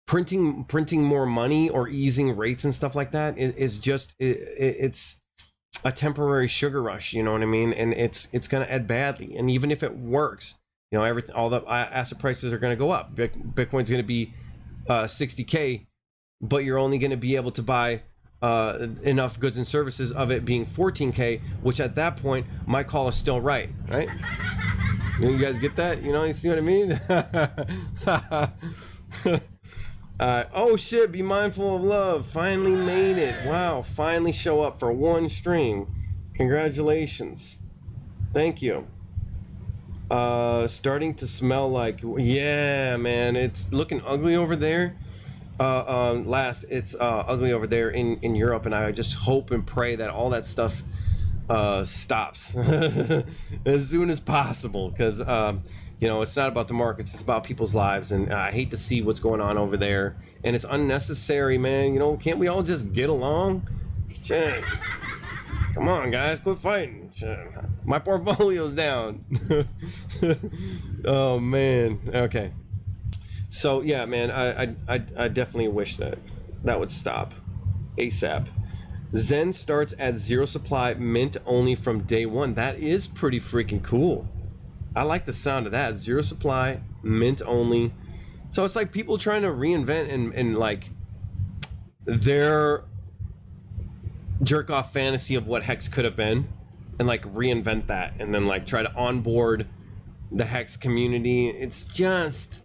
printing more money or easing rates and stuff like that is just it's a temporary sugar rush. You know what I mean? And it's going to end badly. And even if it works, you know, all the asset prices are going to go up. Bitcoin's going to be 60K, but you're only going to be able to buy enough goods and services of it being 14K, which at that point my call is still right? You guys get that? You know, you see what I mean? Oh shit, be mindful of love, finally made it. Wow, finally show up for one stream. Congratulations, thank you. Starting to smell like, yeah man, it's looking ugly over there. It's ugly over there in Europe, and I just hope and pray that all that stuff stops as soon as possible, because You know, it's not about the markets, it's about people's lives, and I hate to see what's going on over there, and it's unnecessary, man. You know, can't we all just get along? Shit. Come on, guys, quit fighting. Shit. My portfolio's down. Oh man. Okay. So yeah, man, I definitely wish that would stop ASAP. Zen starts at 0 supply, mint only from day 1. That is pretty freaking cool. I like the sound of that. 0 supply, mint only. So it's like people trying to reinvent and like their jerk off fantasy of what Hex could have been, and like reinvent that, and then like try to onboard the Hex community. It's just,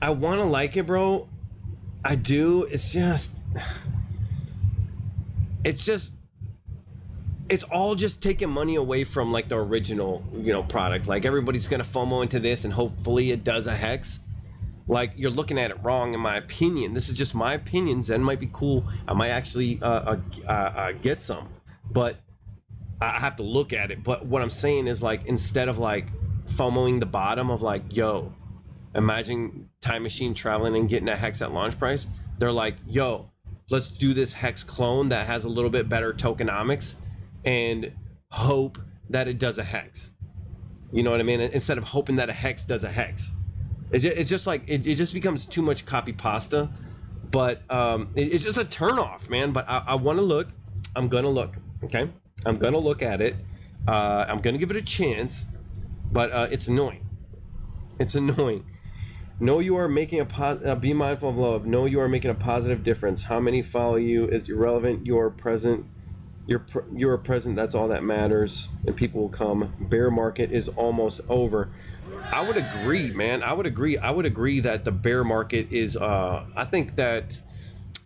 I want to like it, bro. I do. It's all just taking money away from like the original, you know, product. Like everybody's gonna FOMO into this, and hopefully it does a Hex. Like, you're looking at it wrong, in my opinion. This is just my opinion. Zen might be cool. I might actually get some, but I have to look at it. But what I'm saying is, like, instead of like FOMOing the bottom of like, yo, imagine Time Machine traveling and getting a Hex at launch price, they're like, yo, let's do this Hex clone that has a little bit better tokenomics and hope that it does a Hex. You know what I mean? Instead of hoping that a Hex does a Hex. It's just like, it just becomes too much copy pasta. But it's just a turn off, man. But I want to look. I'm going to look. Okay? I'm going to look at it. I'm going to give it a chance. But it's annoying. It's annoying. Know you are making be mindful of love. Know you are making a positive difference. How many follow you is irrelevant. You are present. You are present. That's all that matters. And people will come. Bear market is almost over. I would agree, man. I would agree that the bear market is, I think that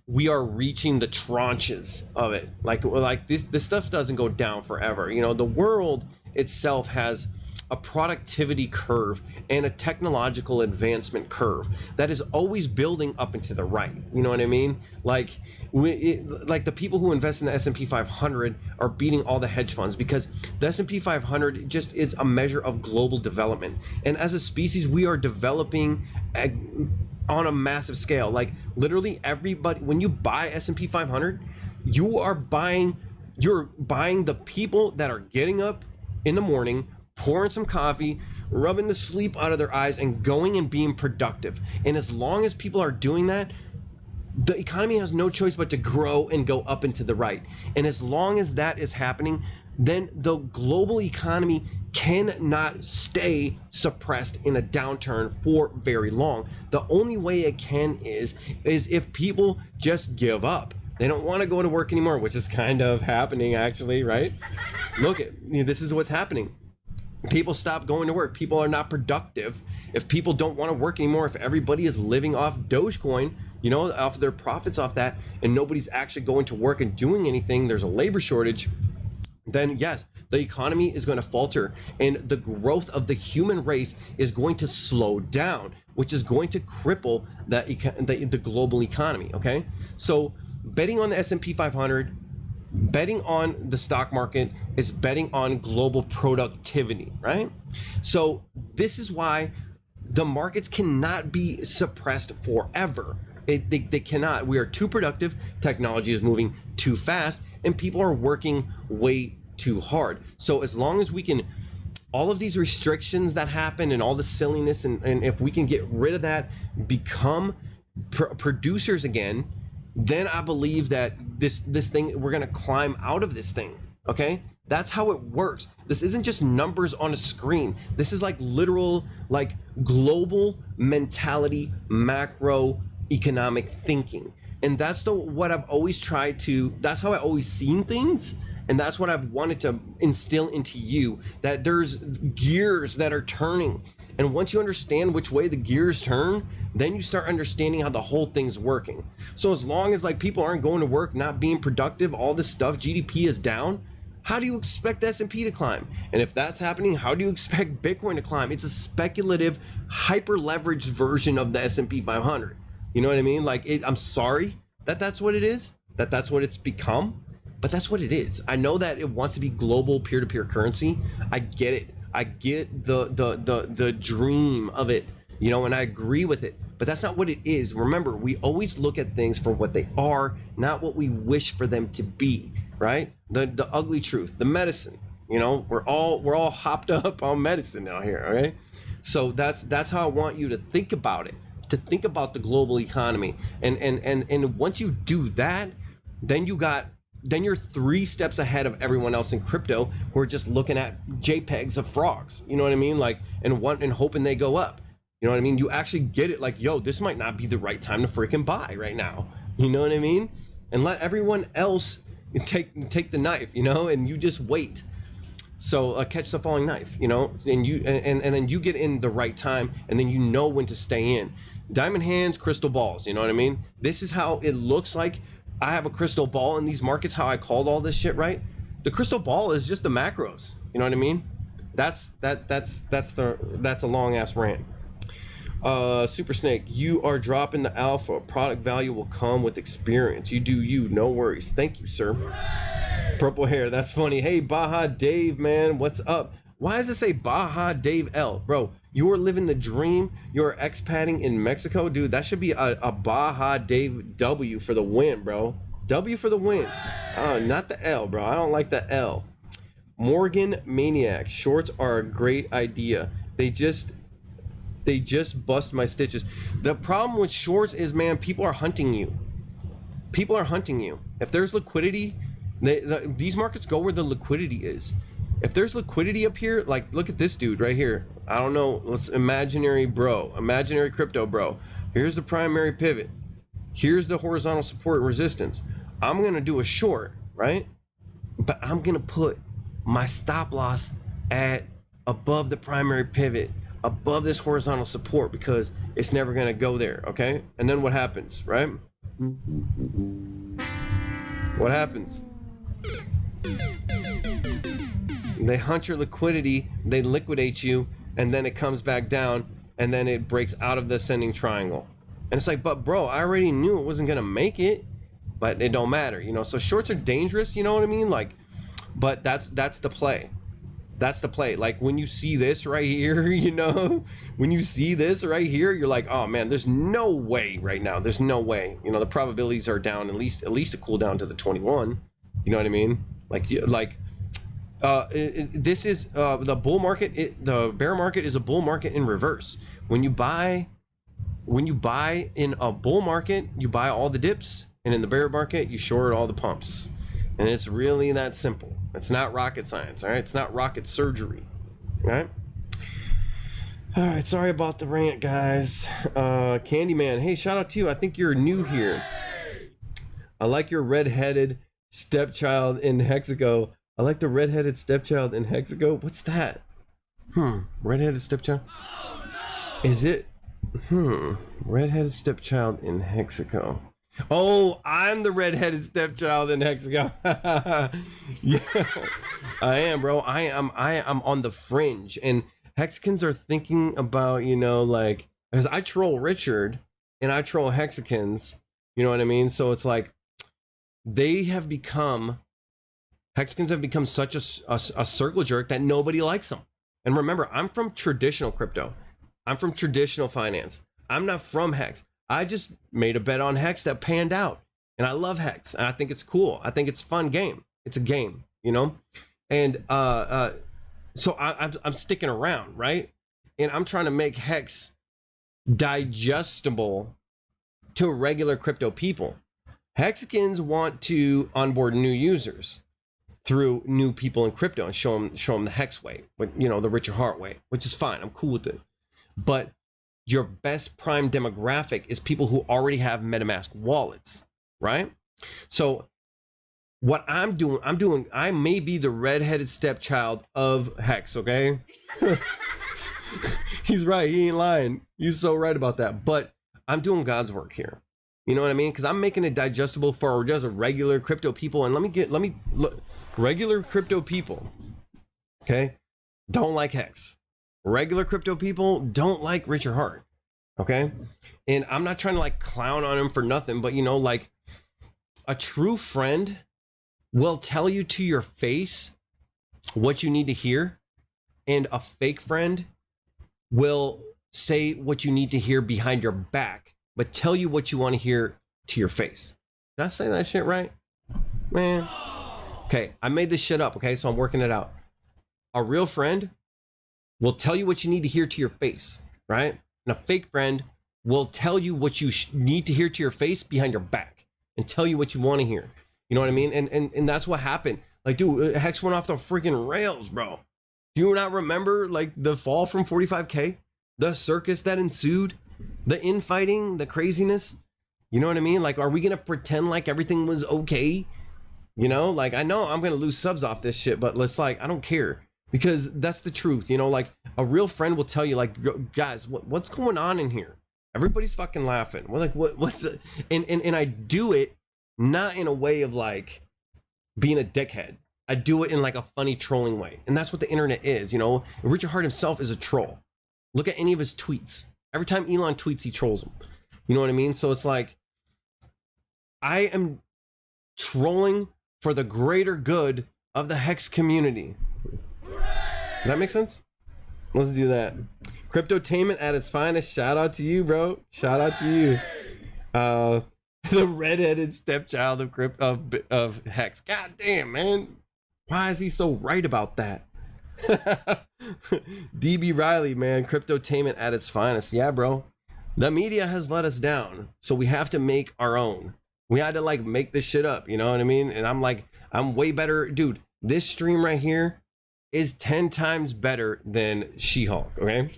we are reaching the tranches of it. Like this stuff doesn't go down forever. You know, the world itself has a productivity curve and a technological advancement curve that is always building up and to the right. You know what I mean? Like like the people who invest in the S&P 500 are beating all the hedge funds, because the S&P 500 just is a measure of global development. And as a species, we are developing on a massive scale. Like literally everybody, when you buy S&P 500, you're buying the people that are getting up in the morning, pouring some coffee, rubbing the sleep out of their eyes, and going and being productive. And as long as people are doing that, the economy has no choice but to grow and go up and to the right. And as long as that is happening, then the global economy cannot stay suppressed in a downturn for very long. The only way it can is if people just give up. They don't want to go to work anymore, which is kind of happening actually, right? Look at, this is what's happening. People stop going to work. People are not productive. If people don't want to work anymore, if everybody is living off Dogecoin, you know, off their profits off that, and nobody's actually going to work and doing anything, there's a labor shortage, then yes, the economy is going to falter, and the growth of the human race is going to slow down, which is going to cripple the global economy. Okay, so betting on the S&P 500, betting on the stock market is betting on global productivity, right? So this is why the markets cannot be suppressed forever. They cannot. We are too productive. Technology is moving too fast, and people are working way too hard. So as long as we can, all of these restrictions that happen and all the silliness, and if we can get rid of that, become producers again, then I believe that this thing, we're gonna climb out of this thing. Okay, that's how it works. This isn't just numbers on a screen. This is like literal, like global mentality, macroeconomic thinking, and that's what I've always tried to. That's how I always seen things, and that's what I've wanted to instill into you. That there's gears that are turning, and once you understand which way the gears turn, then you start understanding how the whole thing's working. So as long as like people aren't going to work, not being productive, all this stuff, GDP is down, how do you expect the S&P to climb? And if that's happening, how do you expect Bitcoin to climb? It's a speculative, hyper leveraged version of the S&P 500. You know what I mean? Like, I'm sorry that that's what it is, that's what it's become, but that's what it is. I know that it wants to be global peer-to-peer currency. I get it. I get the dream of it, you know, and I agree with it, but that's not what it is. Remember, we always look at things for what they are, not what we wish for them to be, right? The ugly truth, the medicine, you know, we're all hopped up on medicine now here, okay? So that's how I want you to think about it, to think about the global economy. And once you do that, then you're 3 steps ahead of everyone else in crypto who are just looking at JPEGs of frogs, you know what I mean? Like, and hoping they go up. You know what I mean? You actually get it, like, yo, this might not be the right time to freaking buy right now. You know what I mean? And let everyone else take the knife, you know, and you just wait. So catch the falling knife, you know, and then you get in the right time, and then you know when to stay in. Diamond hands, crystal balls, you know what I mean? This is how it looks like. I have a crystal ball in these markets, how I called all this shit, right? The crystal ball is just the macros, you know what I mean? That's a long ass rant. Super Snake, you are dropping the alpha. Product value will come with experience. You do you, no worries. Thank you, sir. Purple hair, that's funny. Hey, Baja Dave, man, what's up? Why does it say Baja Dave L? Bro, you are living the dream. You're expatting in Mexico, dude. That should be a Baja Dave W for the win, bro. W for the win. Not the L, bro. I don't like the L. Morgan Maniac, shorts are a great idea. They just bust my stitches. The problem with shorts is, man, people are hunting you. People are hunting you. If there's liquidity, these markets go where the liquidity is. If there's liquidity up here, like, look at this dude right here. I don't know, let's imaginary crypto bro. Here's the primary pivot. Here's the horizontal support and resistance. I'm gonna do a short, right? But I'm gonna put my stop loss at above the primary pivot, above this horizontal support, because it's never gonna go there, okay? And then what happens, right? What happens? They hunt your liquidity, they liquidate you, and then it comes back down, and then it breaks out of the ascending triangle. And it's like, but bro, I already knew it wasn't gonna make it, but it don't matter, you know? So shorts are dangerous, you know what I mean? Like, but that's the play. That's the play. Like, when you see this right here, you know, when you see this right here, you're like, oh man, there's no way right now. There's no way. You know, the probabilities are down at least a cool down to the 21. You know what I mean? This is the bull market. The bear market is a bull market in reverse. When you buy in a bull market, you buy all the dips, and in the bear market, you short all the pumps. And it's really that simple. It's not rocket science, all right? It's not rocket surgery, all right? All right, sorry about the rant, guys. Candyman, hey, shout out to you. I think you're new here. I like your redheaded stepchild in Hexago. I like the redheaded stepchild in Hexago. What's that? Redheaded stepchild? Is it? Redheaded stepchild in Hexago. Oh, I'm the redheaded stepchild in Hexago. Yeah, I am, bro. I am on the fringe, and Hexicans are thinking about, you know, like, because I troll Richard and I troll Hexicans, you know what I mean? So it's like Hexicans have become such a circle jerk that nobody likes them. And remember, I'm from traditional crypto. I'm from traditional finance. I'm not from Hex. I just made a bet on Hex that panned out, and I love Hex, and I think it's cool. I think it's a fun game. It's a game, you know? And so I'm sticking around, right? And I'm trying to make Hex digestible to regular crypto people. Hexicans want to onboard new users through new people in crypto and show them the Hex way, you know, the Richard Hart way, which is fine. I'm cool with it. But your best prime demographic is people who already have MetaMask wallets, right? So what I may be the redheaded stepchild of Hex, okay? He's right, he ain't lying. He's so right about that. But I'm doing God's work here. You know what I mean? Because I'm making it digestible for just regular crypto people. And let me look, regular crypto people, okay, don't like Hex. Regular crypto people don't like Richard Hart, okay? And I'm not trying to like clown on him for nothing, but you know, like, a true friend will tell you to your face what you need to hear, and a fake friend will say what you need to hear behind your back, but tell you what you want to hear to your face. Did I say that shit right? Man. Okay, I made this shit up, okay? So I'm working it out. A real friend will tell you what you need to hear to your face, right? And a fake friend will tell you what you need to hear to your face behind your back and tell you what you want to hear. You know what I mean? And that's what happened. Like, dude, Hex went off the freaking rails, bro. Do you not remember, like, the fall from 45K? The circus that ensued? The infighting? The craziness? You know what I mean? Like, are we gonna pretend like everything was okay? You know, like, I know I'm gonna lose subs off this shit, but let's, like, I don't care, because that's the truth. You know, like, a real friend will tell you, like, guys, what's going on in here? Everybody's fucking laughing. We're like, what's it? And I do it not in a way of like being a dickhead. I do it in like a funny trolling way, and that's what the internet is. You know, and Richard Hart himself is a troll. Look at any of his tweets. Every time Elon tweets, he trolls him. You know what I mean? So it's like, I am trolling for the greater good of the Hex community. Does that make sense? Let's do that. Cryptotainment at its finest. Shout out to you, bro. Shout out to you. The redheaded stepchild of Hex. God damn, man. Why is he so right about that? DB Riley, man. Cryptotainment at its finest. Yeah, bro. The media has let us down, so we have to make our own. We had to like make this shit up, you know what I mean? And I'm like, I'm way better, dude. This stream right here is 10 times better than She-Hulk, okay?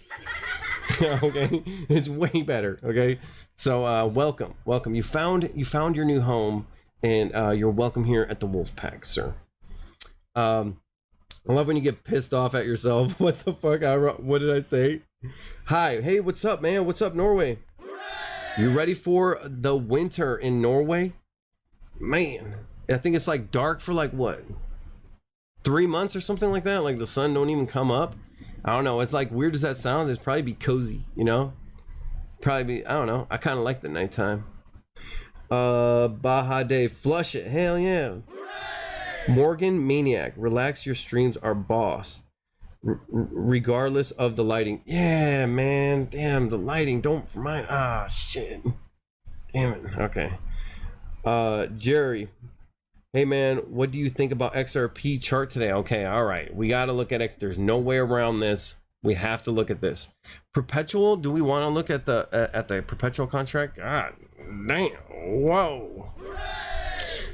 Okay, it's way better, okay? So welcome. You found your new home, and you're welcome here at the Woof Pack, sir. I love when you get pissed off at yourself. What the fuck? What did I say? Hi, hey, what's up, man? What's up, Norway? You ready for the winter in Norway? Man, I think it's like dark for like what? 3 months or something like that. Like the sun don't even come up. I don't know. It's like, weird as that sounds, it'd probably be cozy, you know? Probably be, I don't know. I kind of like the nighttime. Baja Day, flush it. Hell yeah. Morgan Maniac, relax, your streams are boss. Regardless of the lighting. Yeah, man. Damn, the lighting. Don't mind. Ah, shit. Damn it. Okay. Jerry. Hey, man, what do you think about XRP chart today? Okay, all right. We got to look at X. There's no way around this. We have to look at this. Perpetual. Do we want to look at the perpetual contract? God damn. Whoa.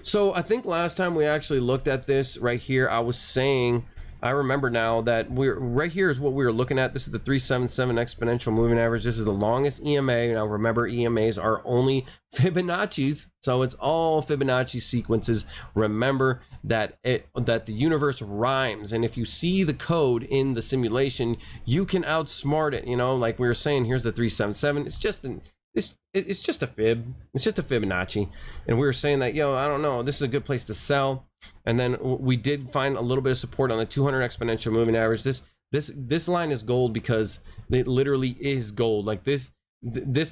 So I think last time we actually looked at this right here, I was saying, I remember now that we're right here is what we were looking at. This is the 377 exponential moving average. This is the longest EMA. Now remember, EMAs are only Fibonacci's, so it's all Fibonacci sequences. Remember that the universe rhymes, and if you see the code in the simulation, you can outsmart it. You know, like we were saying, here's the 377. It's just a fib. It's just a Fibonacci, and we were saying that, yo, I don't know, this is a good place to sell. And then we did find a little bit of support on the 200 exponential moving average. This line is gold because it literally is gold. Like this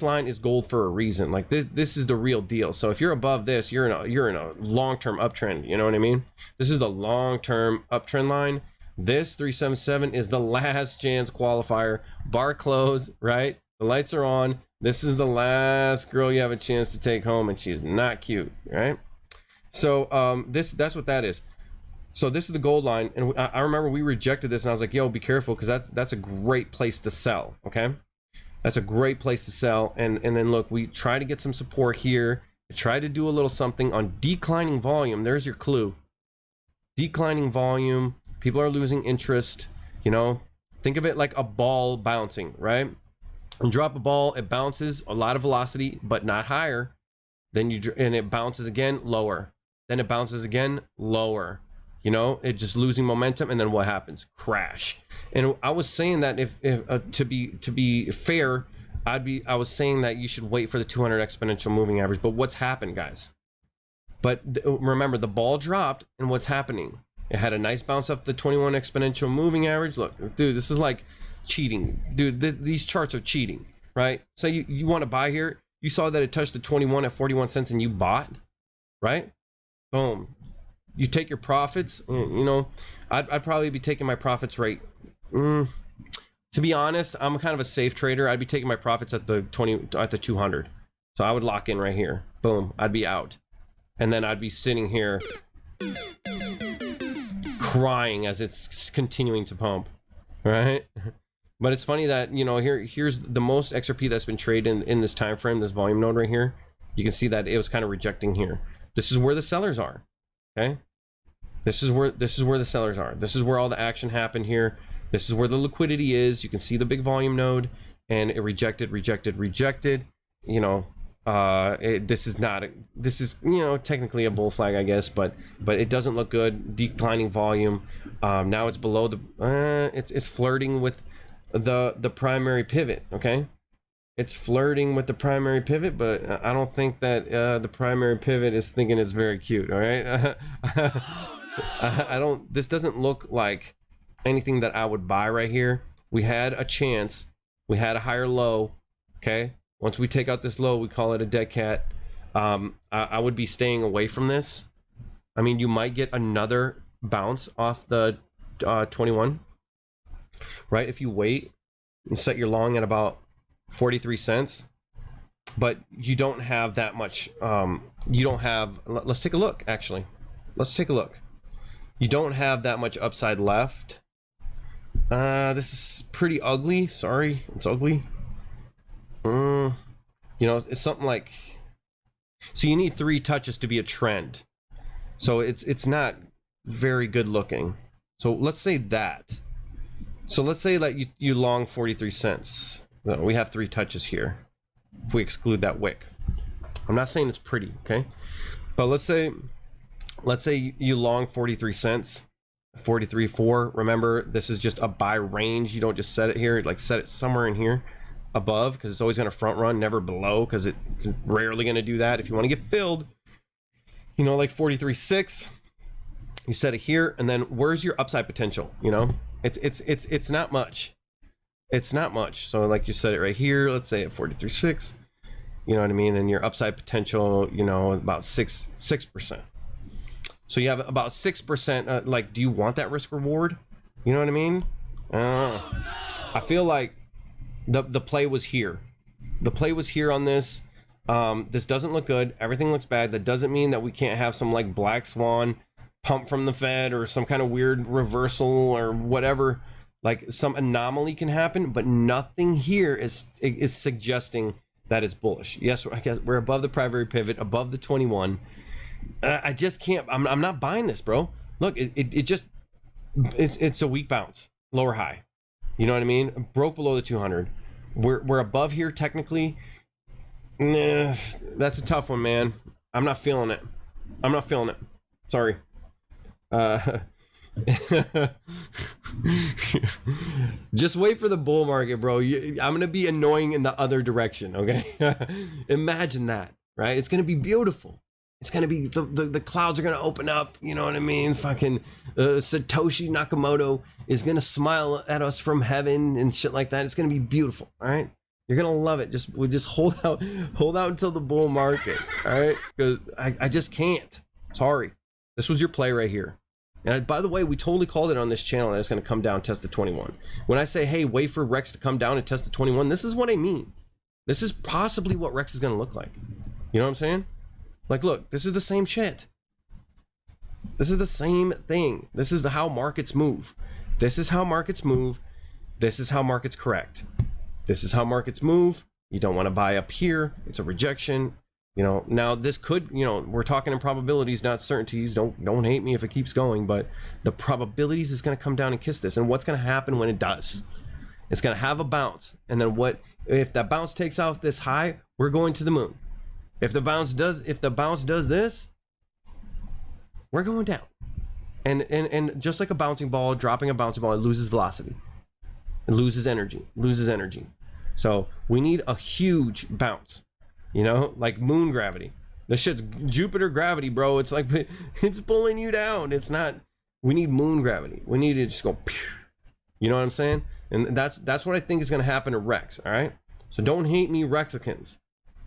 line is gold for a reason. Like this is the real deal. So if you're above this, you're in a long-term uptrend. You know what I mean? This is the long-term uptrend line. This 377 is the last chance qualifier. Bar close, right? The lights are on. This is the last girl you have a chance to take home, and she's not cute, right? So that's what that is. So this is the gold line, and I remember we rejected this, and I was like, yo, be careful, because that's a great place to sell. Okay, that's a great place to sell. And then look, we try to get some support here, try to do a little something on declining volume. There's your clue. Declining volume, people are losing interest. You know, think of it like a ball bouncing, right? You drop a ball, it bounces a lot of velocity, but not higher. Then and it bounces again, lower. Then it bounces again, lower. You know, it just losing momentum, and then what happens? Crash. And I was saying that if to be fair, I was saying that you should wait for the 200 exponential moving average. But what's happened, guys? But remember, the ball dropped, and what's happening? It had a nice bounce up the 21 exponential moving average. Look, dude, this is like cheating, dude. These charts are cheating, right? So you want to buy here. You saw that it touched the 21 at 41 cents and you bought, right? Boom. You take your profits. You know, I'd probably be taking my profits right To be honest, I'm kind of a safe trader. I'd be taking my profits at the 200. So I would lock in right here. Boom, I'd be out. And then I'd be sitting here crying as it's continuing to pump, right? But it's funny that, you know, here's the most XRP that's been traded in this time frame, this volume node right here. You can see that it was kind of rejecting here. This is where the sellers are, okay? This is where the sellers are. This is where all the action happened here. This is where the liquidity is. You can see the big volume node, and it rejected. You know, this is, you know, technically a bull flag, I guess, but it doesn't look good. Declining volume. Now it's below the. It's flirting with the primary pivot. Okay, it's flirting with the primary pivot, but I don't think that the primary pivot is thinking it's very cute. All right, I don't. This doesn't look like anything that I would buy right here. We had a chance. We had a higher low. Okay. Once we take out this low, we call it a dead cat. I would be staying away from this. I mean, you might get another bounce off the 21, right? If you wait and set your long at about 43 cents, but you don't have that much. You don't have. Let's take a look. Actually, let's take a look. You don't have that much upside left. This is pretty ugly. Sorry, it's ugly. You know, it's something like, so you need 3 touches to be a trend. So it's not very good looking. So let's say that. So let's say that you long 43 cents. We have 3 touches here. If we exclude that wick, I'm not saying it's pretty, okay? But let's say you long 43 cents. 43.4. Remember, this is just a buy range. You don't just set it here, like set it somewhere in here above, because it's always going to front run, never below, because it's rarely going to do that. If you want to get filled, you know, like 43.6, you set it here, and then where's your upside potential? You know, it's not much. It's not much. So like you set it right here, let's say at 43.6, you know what I mean, and your upside potential, you know, about 6%. So you have about 6%. Like, do you want that risk reward? You know what I mean? I feel like the play was here. The play was here on this. This doesn't look good. Everything looks bad. That doesn't mean that we can't have some like black swan pump from the Fed or some kind of weird reversal or whatever. Like some anomaly can happen, but nothing here is suggesting that it's bullish. Yes, I guess we're above the primary pivot, above the 21. I just can't. I'm not buying this, bro. Look, it's a weak bounce, lower high. You know what I mean? Broke below the 200. We're above here technically. Nah, that's a tough one, man. I'm not feeling it. I'm not feeling it. Sorry. Just wait for the bull market, bro. I'm gonna be annoying in the other direction. Okay. Imagine that, right? It's gonna be beautiful. It's gonna be the clouds are gonna open up. You know what I mean? Fucking Satoshi Nakamoto is gonna smile at us from heaven and shit like that. It's gonna be beautiful. All right, you're gonna love it. We'll just hold out until the bull market. All right, because I just can't. Sorry, this was your play right here. And by the way, we totally called it on this channel that it's gonna come down, test the 21. When I say, hey, wait for Rex to come down and test the 21, this is what I mean. This is possibly what Rex is gonna look like. You know what I'm saying? Like, look, this is the same shit. This is the same thing. This is how markets move. This is how markets move. This is how markets correct. This is how markets move. You don't want to buy up here. It's a rejection. You know, now this could, you know, we're talking in probabilities, not certainties. Don't hate me if it keeps going, but the probabilities is going to come down and kiss this. And what's going to happen when it does? It's going to have a bounce. And then what, if that bounce takes out this high, we're going to the moon. If the bounce does this, we're going down. And just like a bouncing ball, dropping a bouncing ball, it loses velocity. It loses energy. So we need a huge bounce, you know, like moon gravity. This shit's Jupiter gravity, bro. It's like, it's pulling you down. It's not, we need moon gravity. We need to just go, you know what I'm saying? And that's what I think is going to happen to Rex. All right. So don't hate me, Rexicans.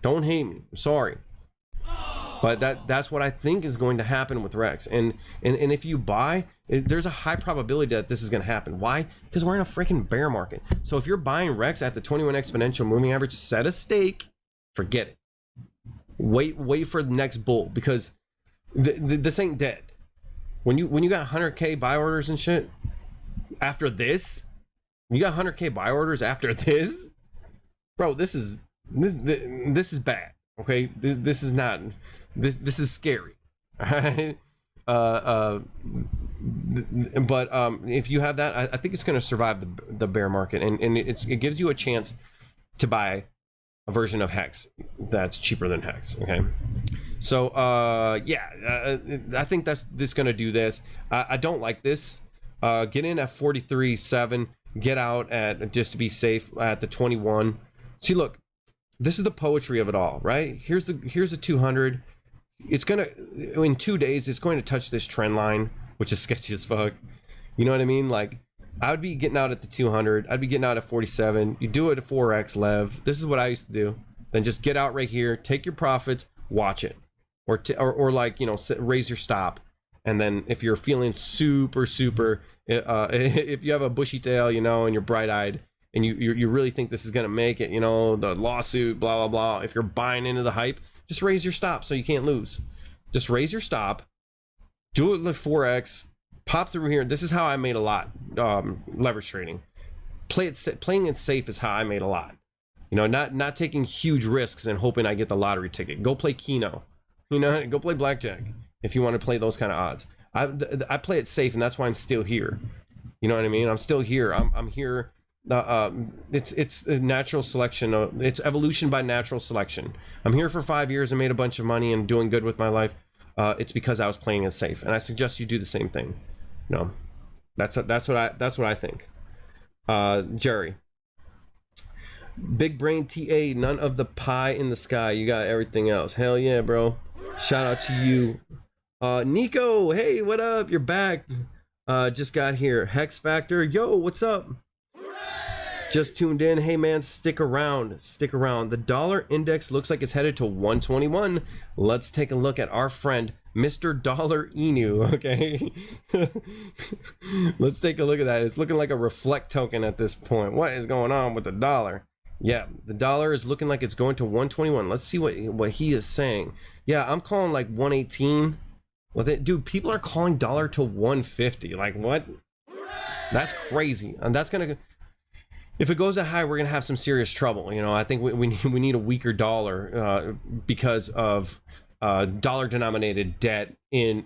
Don't hate me. I'm sorry. But that's what I think is going to happen with Rex. And if you buy, there's a high probability that this is going to happen. Why? Because we're in a freaking bear market. So if you're buying Rex at the 21 exponential moving average, set a stake, forget it. Wait for the next bull, because this ain't dead. When you got 100K buy orders and shit after this, you got 100K buy orders after this, bro. This is bad. Okay, this is not. This is scary. Right? But if you have that, I think it's going to survive the bear market, and it gives you a chance to buy a version of Hex that's cheaper than Hex. Okay, so yeah, I think this going to do this. I don't like this. Get in at 43.7, get out at, just to be safe, at the 21. See, look, this is the poetry of it all, right? Here's the 200. It's gonna, in 2 days, it's going to touch this trend line, which is sketchy as fuck. You know what I mean? Like, I would be getting out at the 200. I'd be getting out at 47. You do it at 4x lev. This is what I used to do. Then just get out right here, take your profits, watch it, or like, you know, raise your stop. And then if you're feeling super, if you have a bushy tail, you know, and you're bright-eyed, and you really think this is gonna make it, you know, the lawsuit, blah blah blah, if you're buying into the hype, just raise your stop so you can't lose. Just raise your stop, do it with 4x, pop through here. This is how I made a lot. Leverage trading, playing it safe is how I made a lot. You know, not taking huge risks and hoping I get the lottery ticket. Go play Keno, you know, go play blackjack if you want to play those kind of odds. I play it safe, and that's why I'm still here. You know what I mean? I'm still here. I'm here. It's a natural selection. It's evolution by natural selection. I'm here for 5 years and made a bunch of money and doing good with my life. It's because I was playing it safe, and I suggest you do the same thing. No, that's what I think. Jerry, big brain TA, none of the pie in the sky. You got everything else. Hell yeah, bro. Shout out to you. Nico, hey, what up? You're back. Just got here. Hex Factor, yo, what's up? Just tuned in. Hey man, stick around. The dollar index looks like it's headed to 121. Let's take a look at our friend Mr. Dollar Inu. Okay. Let's take a look at that. It's looking like a reflect token at this point. What is going on with the dollar? Yeah, the dollar is looking like it's going to 121. Let's see what he is saying. Yeah, I'm calling like 118. Well, dude, people are calling dollar to 150. Like, what? That's crazy. And that's gonna, if it goes that high, we're gonna have some serious trouble. You know, I think we need a weaker dollar because of dollar denominated debt in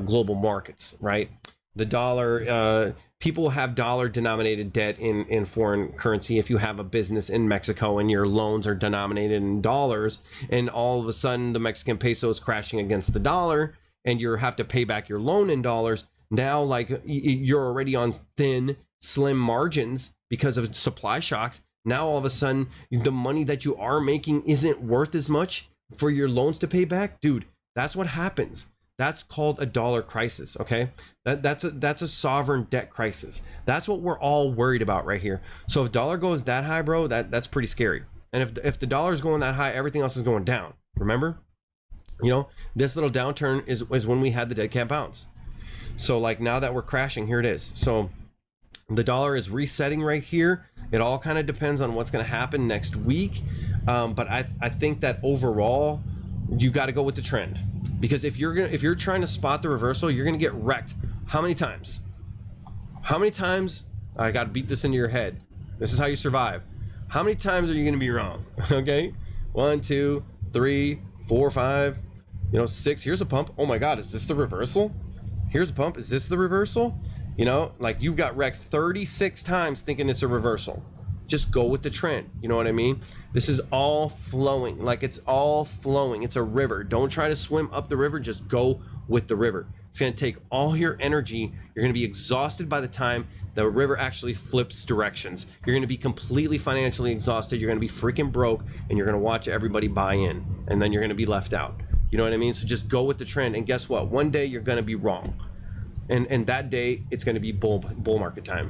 global markets, right? The dollar, people have dollar denominated debt in foreign currency. If you have a business in Mexico and your loans are denominated in dollars, and all of a sudden the Mexican peso is crashing against the dollar, and you have to pay back your loan in dollars, now like you're already on thin, slim margins because of supply shocks. Now all of a sudden the money that you are making isn't worth as much for your loans to pay back. Dude, that's what happens. That's called a dollar crisis. Okay, that's a sovereign debt crisis. That's what we're all worried about right here. So if dollar goes that high, bro, that's pretty scary. And if the dollar is going that high, everything else is going down. Remember, you know, this little downturn is when we had the dead cat bounce. So like now that we're crashing, here it is. So the dollar is resetting right here. It all kind of depends on what's going to happen next week. But I think that overall, you got to go with the trend, because if you're trying to spot the reversal, you're going to get wrecked. How many times? How many times? I got to beat this into your head. This is how you survive. How many times are you going to be wrong? Okay, 1, 2, 3, 4, 5. You know, 6. Here's a pump. Oh my God, is this the reversal? Here's a pump. Is this the reversal? You know, like you've got wrecked 36 times thinking it's a reversal. Just go with the trend. You know what I mean? This is all flowing. Like, it's all flowing. It's a river. Don't try to swim up the river. Just go with the river. It's going to take all your energy. You're going to be exhausted by the time the river actually flips directions. You're going to be completely financially exhausted. You're going to be freaking broke, and you're going to watch everybody buy in, and then you're going to be left out. You know what I mean? So just go with the trend. And guess what? One day you're going to be wrong. And that day it's going to be bull market time.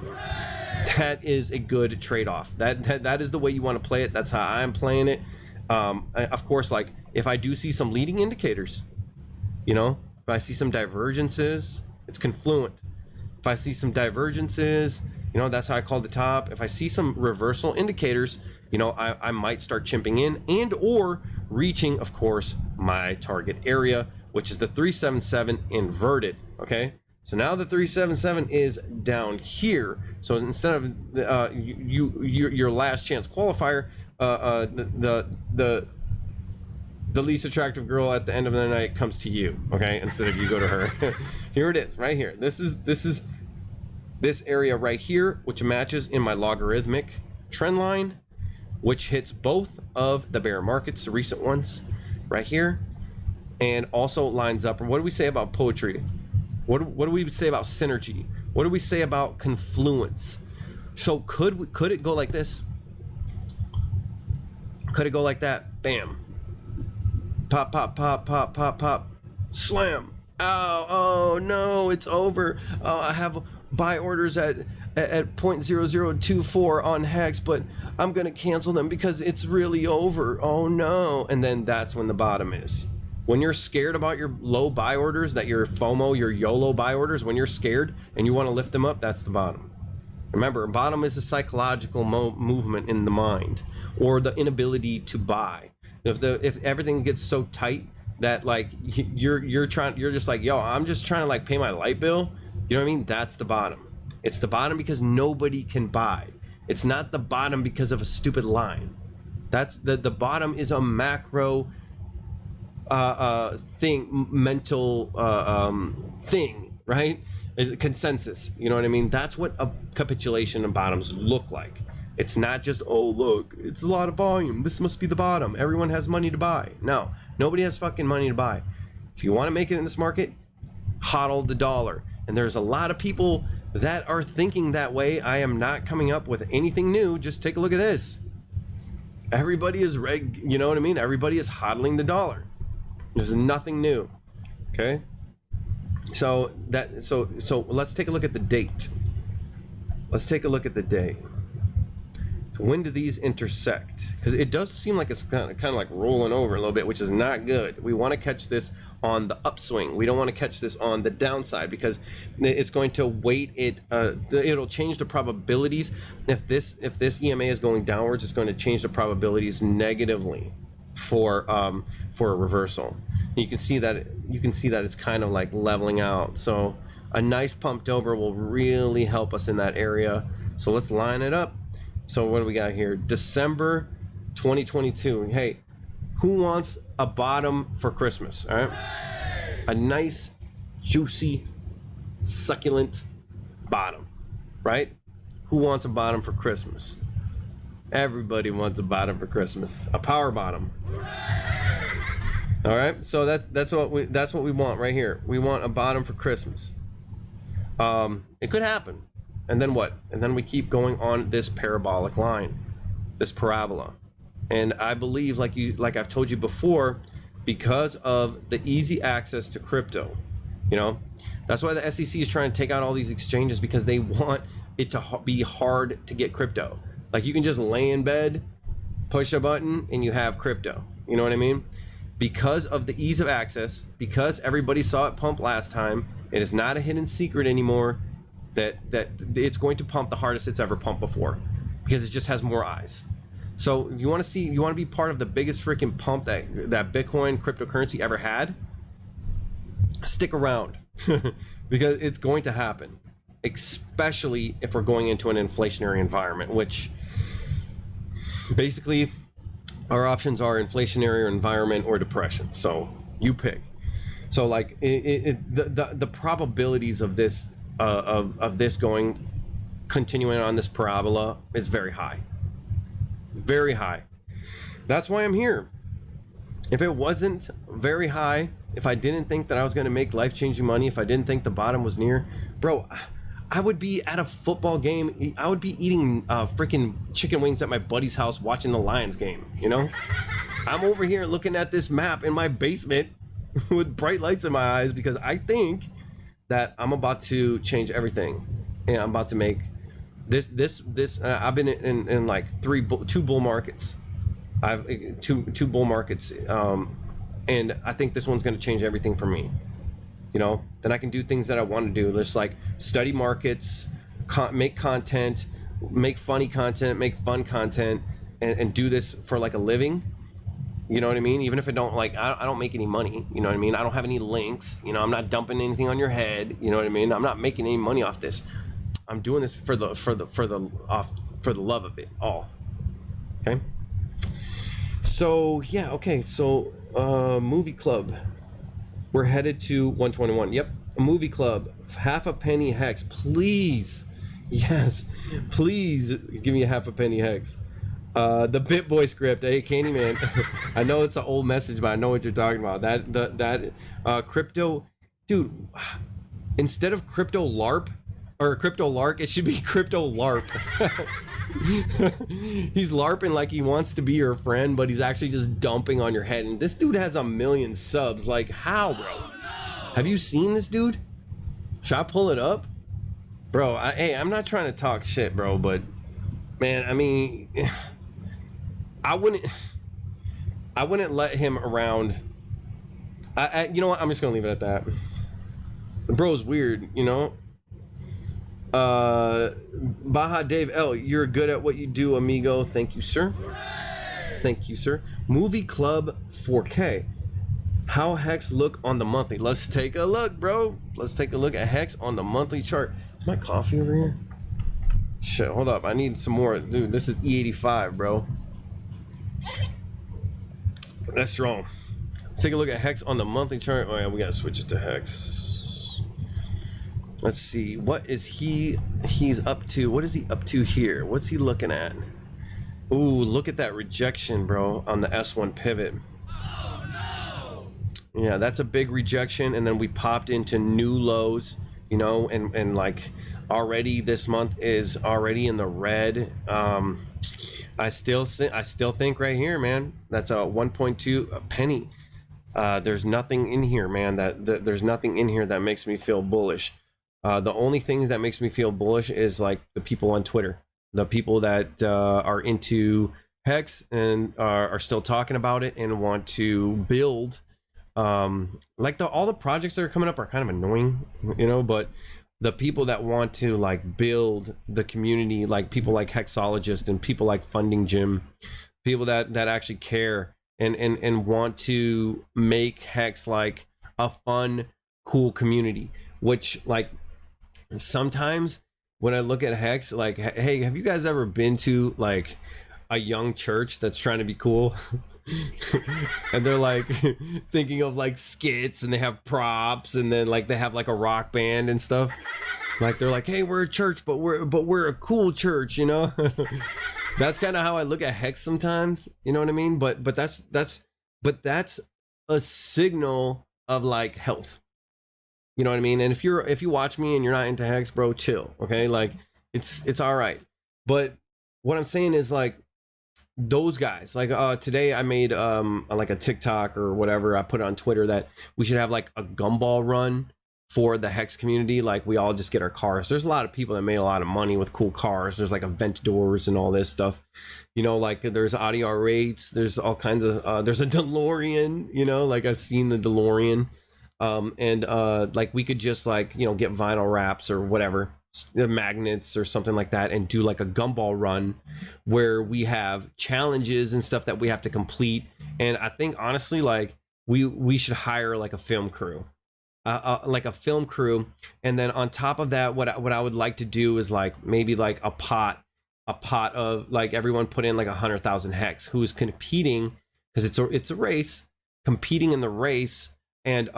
That is a good trade-off. That is the way you want to play it. That's how I'm playing it. Of course, like if I do see some leading indicators, you know, if I see some divergences, it's confluent. If I see some divergences, you know, that's how I call the top. If I see some reversal indicators, you know, I might start chimping in and or reaching, of course, my target area, which is the 377 inverted. Okay, so now the 377 is down here. So instead of your last chance qualifier, the least attractive girl at the end of the night comes to you, okay, instead of you go to her. Here it is, right here. This is this area right here, which matches in my logarithmic trend line, which hits both of the bear markets, the recent ones, right here, and also lines up. What do we say about poetry? What do we say about synergy? What do we say about confluence? So could it go like this? Could it go like that? Bam. Pop, pop, pop, pop, pop, pop. Slam. Ow, oh no, it's over. I have buy orders at 0.0024 on Hex, but I'm gonna cancel them because it's really over. Oh no. And then that's when the bottom is. When you're scared about your low buy orders, that your FOMO, your YOLO buy orders, when you're scared and you want to lift them up, that's the bottom. Remember, bottom is a psychological movement in the mind, or the inability to buy. If everything gets so tight that like you're just like, yo, I'm just trying to like pay my light bill, you know what I mean? That's the bottom. It's the bottom because nobody can buy. It's not the bottom because of a stupid line. That's the bottom is a macro thing, mental thing, right? Consensus, you know what I mean? That's what a capitulation of bottoms look like. It's not just, oh look, it's a lot of volume, this must be the bottom, everyone has money to buy. No, nobody has fucking money to buy. If you want to make it in this market, hodl the dollar. And there's a lot of people that are thinking that way. I am not coming up with anything new. Just take a look at this. Everybody is you know what I mean? Everybody is hodling the dollar. There's nothing new. Okay, so let's take a look at the date. Let's take a look at the day. So when do these intersect? Because it does seem like it's kind of like rolling over a little bit, which is not good. We want to catch this on the upswing. We don't want to catch this on the downside because it's going to weight it. It'll change the probabilities. If this EMA is going downwards, it's going to change the probabilities negatively for a reversal. You can see that it's kind of like leveling out. So a nice Pump-tober will really help us in that area. So let's line it up. So what do we got here? December 2022. Hey, who wants a bottom for Christmas? All right, a nice, juicy, succulent bottom, right? Who wants a bottom for Christmas? Everybody wants a bottom for Christmas. A power bottom. All right, so that's what we want right here. We want a bottom for Christmas. It could happen, and then what? And then we keep going on this parabolic line, this parabola. And I believe, like I've told you before, because of the easy access to crypto, you know, that's why the SEC is trying to take out all these exchanges, because they want it to be hard to get crypto. Like you can just lay in bed, push a button, and you have crypto. You know what I mean? Because of the ease of access, because everybody saw it pump last time, it is not a hidden secret anymore that it's going to pump the hardest it's ever pumped before, because it just has more eyes. So if you want to be part of the biggest freaking pump that Bitcoin cryptocurrency ever had, stick around because it's going to happen, especially if we're going into an inflationary environment, which basically our options are inflationary or environment or depression. So you pick. So like the probabilities of this continuing on this parabola is very high. Very high. That's why I'm here. If it wasn't very high, if I didn't think that I was going to make life-changing money, if I didn't think the bottom was near, bro, I would be at a football game. I would be eating freaking chicken wings at my buddy's house watching the Lions game, you know? I'm over here looking at this map in my basement with bright lights in my eyes because I think that I'm about to change everything. And I'm about to make this I've been in like two bull markets. I've two bull markets And I think this one's going to change everything for me. You know, then I can do things that I want to do. Just like study markets, make content, make funny content, make fun content, and do this for like a living. You know what I mean? Even if I don't like, I don't make any money. You know what I mean? I don't have any links. You know, I'm not dumping anything on your head. You know what I mean? I'm not making any money off this. I'm doing this for the love of it all. Okay. So yeah. Okay. So movie club. We're headed to 121. Yep. A movie club. Half a penny Hex, please. Yes, please give me a half a penny Hex. The BitBoy script, hey Candyman. I know it's an old message, but I know what you're talking about. That crypto, dude. Instead of crypto LARP or crypto lark, it should be crypto LARP. He's LARPing like he wants to be your friend, but he's actually just dumping on your head. And this dude has 1 million subs. Like, how, bro? Have you seen this dude? Should I pull it up, bro? Hey, I'm not trying to talk shit, bro, but man, I mean. I wouldn't let him around. You know what? I'm just gonna leave it at that. The bro's weird, you know. Baja Dave L, you're good at what you do, amigo. Thank you, sir. Thank you, sir. Movie Club 4K. How Hex look on the monthly? Let's take a look, bro. Let's take a look at Hex on the monthly chart. Is my coffee over here? Shit, hold up. I need some more. Dude, this is E85, bro. That's strong. Let's take a look at Hex on the monthly chart. Oh yeah, we gotta switch it to Hex. Let's see. What is he's up to? What is he up to here? What's he looking at? Ooh, look at that rejection, bro, on the S1 pivot. Oh, no. Yeah, that's a big rejection, and then we popped into new lows, you know, and like already this month is already in the red. I still think right here, man, that's a 1.2 penny. There's nothing in here, man, there's nothing in here that makes me feel bullish. The only thing that makes me feel bullish is like the people on Twitter, the people that are into Hex and are still talking about it and want to build. Like all the projects that are coming up are kind of annoying, you know, but the people that want to like build the community, like people like Hexologist and people like Funding Jim, people that actually care and want to make Hex like a fun, cool community. Which like sometimes when I look at Hex, like, hey, have you guys ever been to like a young church that's trying to be cool? And they're like thinking of like skits and they have props and then like they have like a rock band and stuff. Like they're like, hey, we're a church, but we're a cool church, you know. That's kind of how I look at Hex sometimes, you know what I mean? But that's a signal of like health, you know what I mean? And if you watch me and you're not into Hex, bro, chill, okay? Like it's all right. But what I'm saying is like those guys, like today I made like a TikTok or whatever, I put on Twitter that we should have like a gumball run for the Hex community. Like we all just get our cars. There's a lot of people that made a lot of money with cool cars. There's like Aventadors and all this stuff, you know, like there's Audi R8s, there's all kinds of there's a DeLorean, you know, like I've seen the DeLorean. And like we could just like, you know, get vinyl wraps or whatever, magnets or something like that, and do like a gumball run where we have challenges and stuff that we have to complete. And I think honestly, like we should hire like a film crew, and then on top of that, what I would like to do is like maybe like a pot of like everyone put in like 100,000 Hex who's competing, because it's a race, competing in the race. And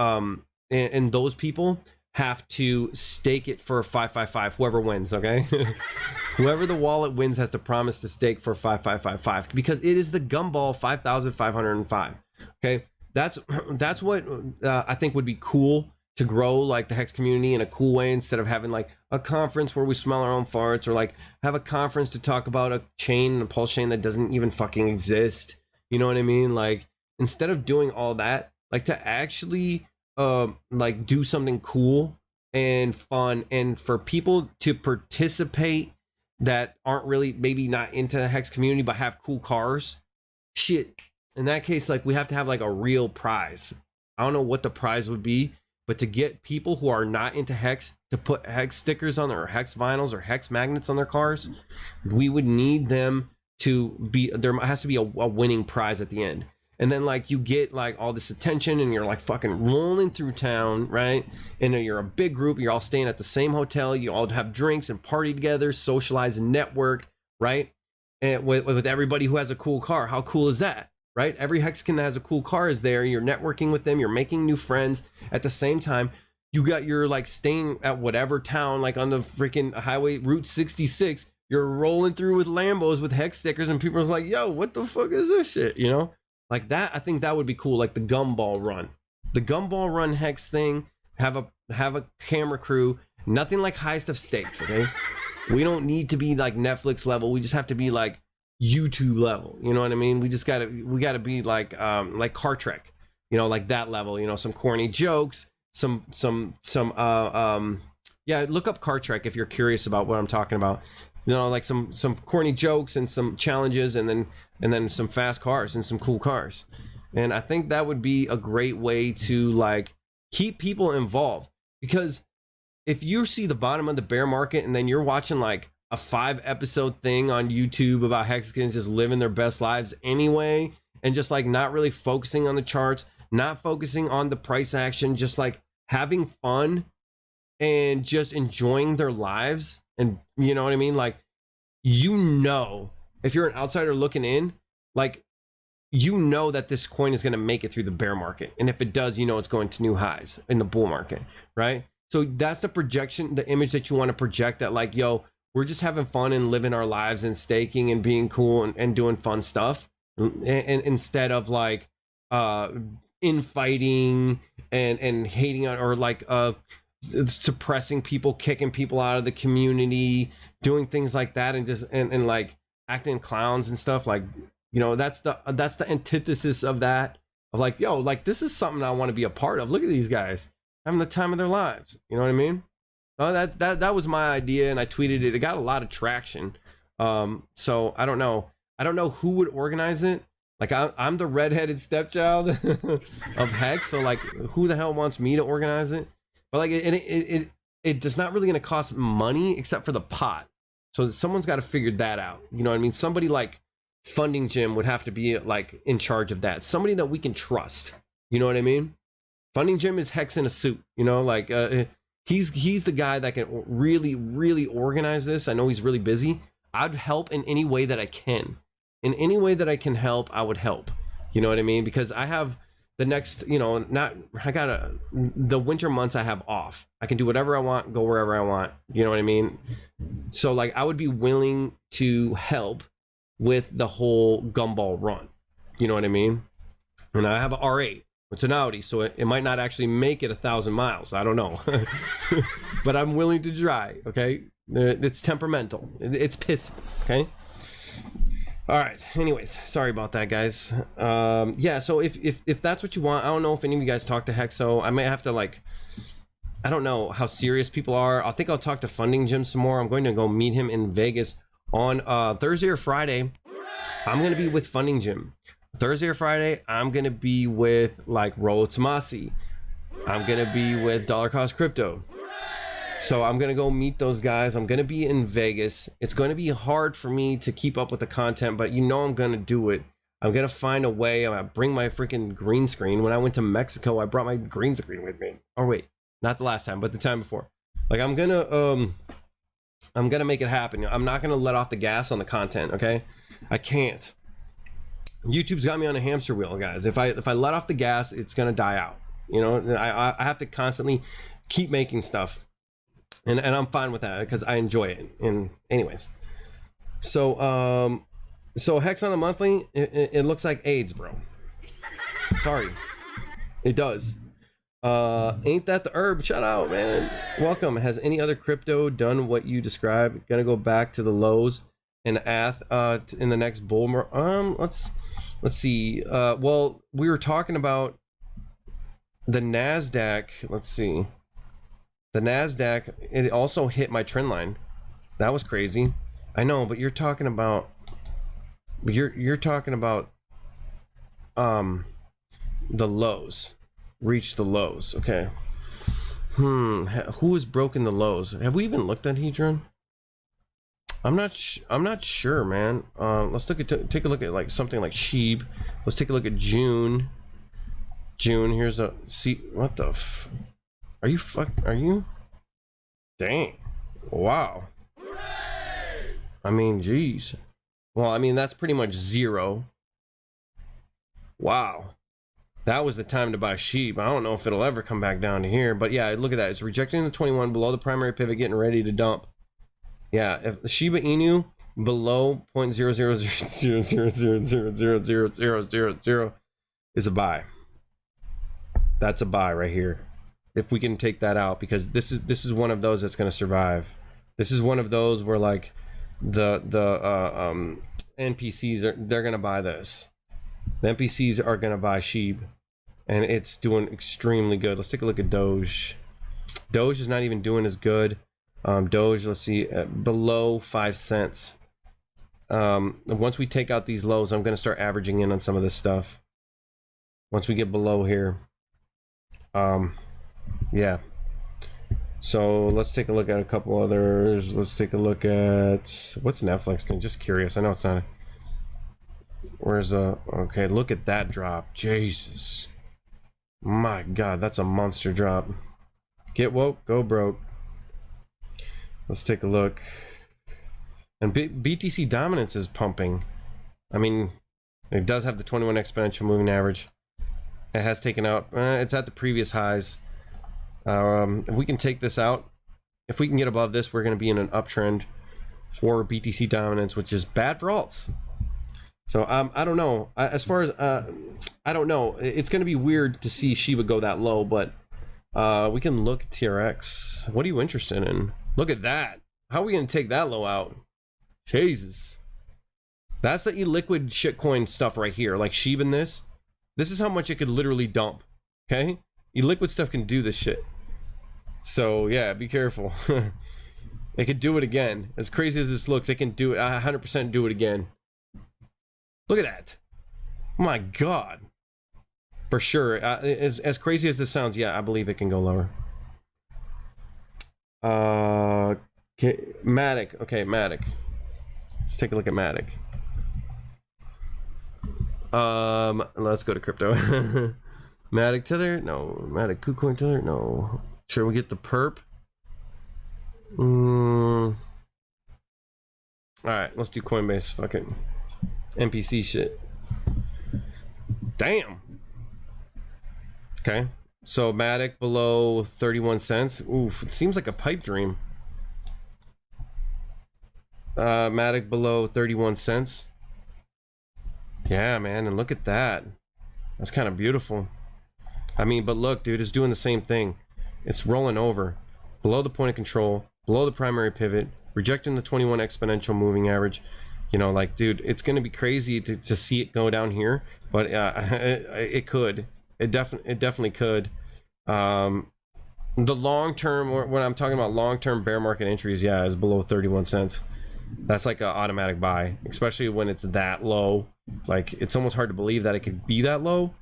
those people have to stake it for 555, whoever wins, okay? Whoever the wallet wins has to promise to stake for 5555, because it is the gumball 5,505. Okay, that's what I think would be cool to grow like the Hex community in a cool way, instead of having like a conference where we smell our own farts, or like have a conference to talk about a chain, a pulse chain that doesn't even fucking exist. You know what I mean? Like instead of doing all that, like to actually like do something cool and fun, and for people to participate that aren't really maybe not into the Hex community but have cool cars. Shit, in that case, like we have to have like a real prize. I don't know what the prize would be, but to get people who are not into Hex to put Hex stickers on their, or Hex vinyls or Hex magnets on their cars, we would need them to be, there has to be a winning prize at the end. And then like you get like all this attention and you're like fucking rolling through town, right? And then you're a big group, you're all staying at the same hotel, you all have drinks and party together, socialize and network, right? And with everybody who has a cool car. How cool is that? Right? Every Hexagon that has a cool car is there. You're networking with them. You're making new friends. At the same time, you got your like staying at whatever town, like on the freaking highway Route 66. You're rolling through with Lambos with Hex stickers, and people are like, "Yo, what the fuck is this shit?" You know, like that. I think that would be cool. Like the Gumball Run, the Gumball Run Hex thing. Have a camera crew. Nothing like Heist of Stakes. Okay, we don't need to be like Netflix level. We just have to be like YouTube level, you know what I mean? We gotta be like Car Trek, you know, like that level, you know, some corny jokes, some yeah, look up Car Trek if you're curious about what I'm talking about, you know, like some corny jokes and some challenges, and then some fast cars and some cool cars. And I think that would be a great way to like keep people involved, because if you see the bottom of the bear market and then you're watching like a 5-episode thing on YouTube about Hexagons just living their best lives anyway, and just like not really focusing on the charts, not focusing on the price action, just like having fun and just enjoying their lives. And you know what I mean? Like, you know, if you're an outsider looking in, like, you know that this coin is going to make it through the bear market. And if it does, you know, it's going to new highs in the bull market, right? So that's the projection, the image that you want to project, that like, yo, we're just having fun and living our lives and staking and being cool and doing fun stuff, and instead of like infighting and hating on, or like suppressing people, kicking people out of the community, doing things like that, and just and like acting clowns and stuff. Like, you know, that's the antithesis of that, of like, yo, like this is something I want to be a part of. Look at these guys having the time of their lives, you know what I mean? That was my idea, and I tweeted it. It got a lot of traction. So I don't know who would organize it. Like, I'm the redheaded stepchild of Hex, so like, who the hell wants me to organize it? But like, it is not really going to cost money except for the pot. So someone's got to figure that out. You know what I mean? Somebody like Funding Jim would have to be like in charge of that. Somebody that we can trust. You know what I mean? Funding Jim is Hex in a suit. You know, like he's the guy that can really organize this. I know he's really busy. I'd help in any way that I can. In any way that I can help, I would help. You know what I mean? Because I have the next, you know, the winter months I have off. I can do whatever I want, go wherever I want. You know what I mean? So like, I would be willing to help with the whole Gumball Run. You know what I mean? And I have an R8. It's an Audi, so it might not actually make it 1,000 miles. I don't know. But I'm willing to try, okay? It's temperamental. It's piss, okay? All right. Anyways, sorry about that, guys. Yeah, so if that's what you want, I don't know if any of you guys talk to Hexo. I may have to, like, I don't know how serious people are. I think I'll talk to Funding Jim some more. I'm going to go meet him in Vegas on Thursday or Friday. I'm going to be with Funding Jim. Thursday or Friday, I'm going to be with, like, Rolo Tomasi. I'm going to be with Dollar Cost Crypto. So I'm going to go meet those guys. I'm going to be in Vegas. It's going to be hard for me to keep up with the content, but you know I'm going to do it. I'm going to find a way. I'm going to bring my freaking green screen. When I went to Mexico, I brought my green screen with me. Oh, wait. Not the last time, but the time before. Like, I'm going to make it happen. I'm not going to let off the gas on the content, okay? I can't. YouTube's got me on a hamster wheel, guys. If I let off the gas, it's going to die out. You know, I have to constantly keep making stuff. And I'm fine with that because I enjoy it. And anyways, so Hex on the monthly, it looks like AIDS, bro. Sorry, it does. Ain't that the herb? Shout out, man. Welcome. Has any other crypto done what you described? Gonna go back to the lows and in the next bull let's see. Well, we were talking about the Nasdaq. Let's see. The Nasdaq, it also hit my trend line. That was crazy. I know, but you're talking about the lows. Reach the lows. Okay. Who has broken the lows? Have we even looked at Hedron? I'm not sure, man. Let's take a look at like something like Sheeb. Let's take a look at June. Here's a see. What the are you? Dang. Wow. I mean, geez. Well, I mean, that's pretty much zero. Wow. That was the time to buy Sheep. I don't know if it'll ever come back down to here, but yeah, look at that. It's rejecting the 21 below the primary pivot, getting ready to dump. Yeah, if the Shiba Inu below 0.00000000000 is a buy. That's a buy right here. If we can take that out, because this is one of those that's going to survive. This is one of those where like the NPCs they're going to buy this. The NPCs are going to buy Sheeb, and it's doing extremely good. Let's take a look at Doge. Doge is not even doing as good. Doge, let's see, below 5 cents. Once we take out these lows, I'm going to start averaging in on some of this stuff. Once we get below here. Yeah. So let's take a look at a couple others. Let's take a look at what's Netflix doing. Just curious. I know it's not. Where's the okay? Look at that drop. Jesus. My God, that's a monster drop. Get woke, go broke. Let's take a look. And BTC dominance is pumping. I mean, it does have the 21 exponential moving average. It has taken out. It's at the previous highs. If we can take this out, if we can get above this, we're going to be in an uptrend for BTC dominance, which is bad for alts. So I don't know. As far as I don't know. It's going to be weird to see Shiba go that low, but we can look at TRX. What are you interested in? Look at that. How are we going to take that low out? Jesus. That's the illiquid shitcoin stuff right here. Like Shiba in this. This is how much it could literally dump. Okay? Illiquid stuff can do this shit. So yeah, be careful. It could do it again. As crazy as this looks, it can do it. 100% do it again. Look at that. My God. For sure. As crazy as this sounds, yeah, I believe it can go lower. Okay, Matic. Okay, Matic. Let's take a look at Matic. Let's go to crypto. Matic Tether? No. Matic KuCoin Tether? No. Sure, we get the perp. Alright, let's do Coinbase. Fuck it. NPC shit. Damn. Okay. So Matic below 31 cents. Oof, it seems like a pipe dream. Matic below 31 cents. Yeah, man, and look at that. That's kind of beautiful. I mean, but look, dude, it's doing the same thing. It's rolling over. Below the point of control, below the primary pivot, rejecting the 21 exponential moving average. You know, like, dude, it's going to be crazy to see it go down here, but it could. It definitely could. The long term, when I'm talking about long term bear market entries, yeah, is below 31 cents. That's like an automatic buy, especially when it's that low. Like, it's almost hard to believe that it could be that low.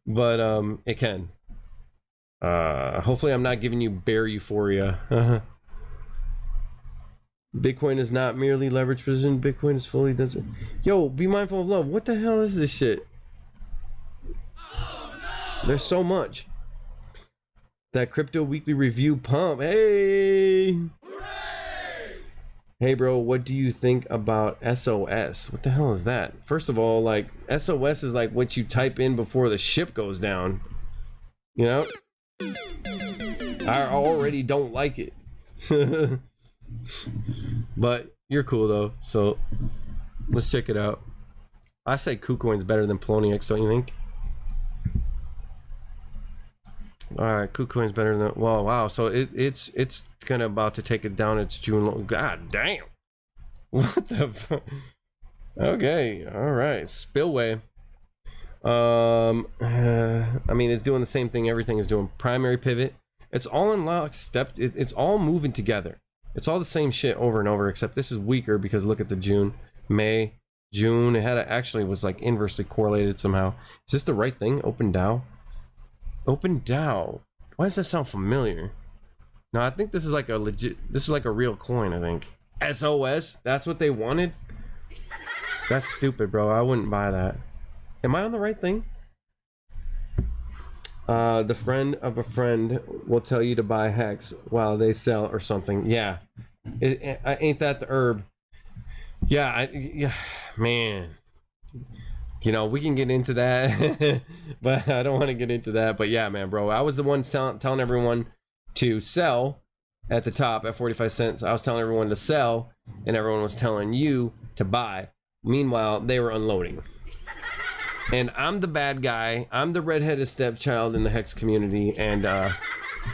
But it can. Hopefully I'm not giving you bear euphoria. Bitcoin is not merely leverage position. Bitcoin is fully doesn't. Yo, be mindful of love. What the hell is this shit? Oh, no! There's so much. That crypto weekly review pump. Hey! Hooray! Hey bro, what do you think about SOS? What the hell is that? First of all, like, SOS is like what you type in before the ship goes down. You know? I already don't like it. But you're cool though, so let's check it out. I say KuCoin's better than Poloniex, don't you think? Alright, KuCoin's better than, well, wow, so it's gonna about to take it down its June low. God damn. What the fuck? Okay, alright, Spillway. I mean, it's doing the same thing everything is doing. Primary pivot. It's all in lockstep. It's all moving together. It's all the same shit over and over, except this is weaker because look at the June, May, June. It had actually was like inversely correlated somehow. Is this the right thing? Open DAO? Open DAO. Why does that sound familiar? No, I think this is like a legit, this is like a real coin, I think. SOS? That's what they wanted? That's stupid, bro. I wouldn't buy that. Am I on the right thing? The friend of a friend will tell you to buy Hex while they sell or something. Yeah. Ain't that the herb? Yeah, yeah, man. You know, we can get into that, but I don't want to get into that. But yeah, man, bro, I was the one telling everyone to sell at the top at 45 cents. I was telling everyone to sell, and everyone was telling you to buy. Meanwhile, they were unloading. And I'm the bad guy. I'm the redheaded stepchild in the Hex community, and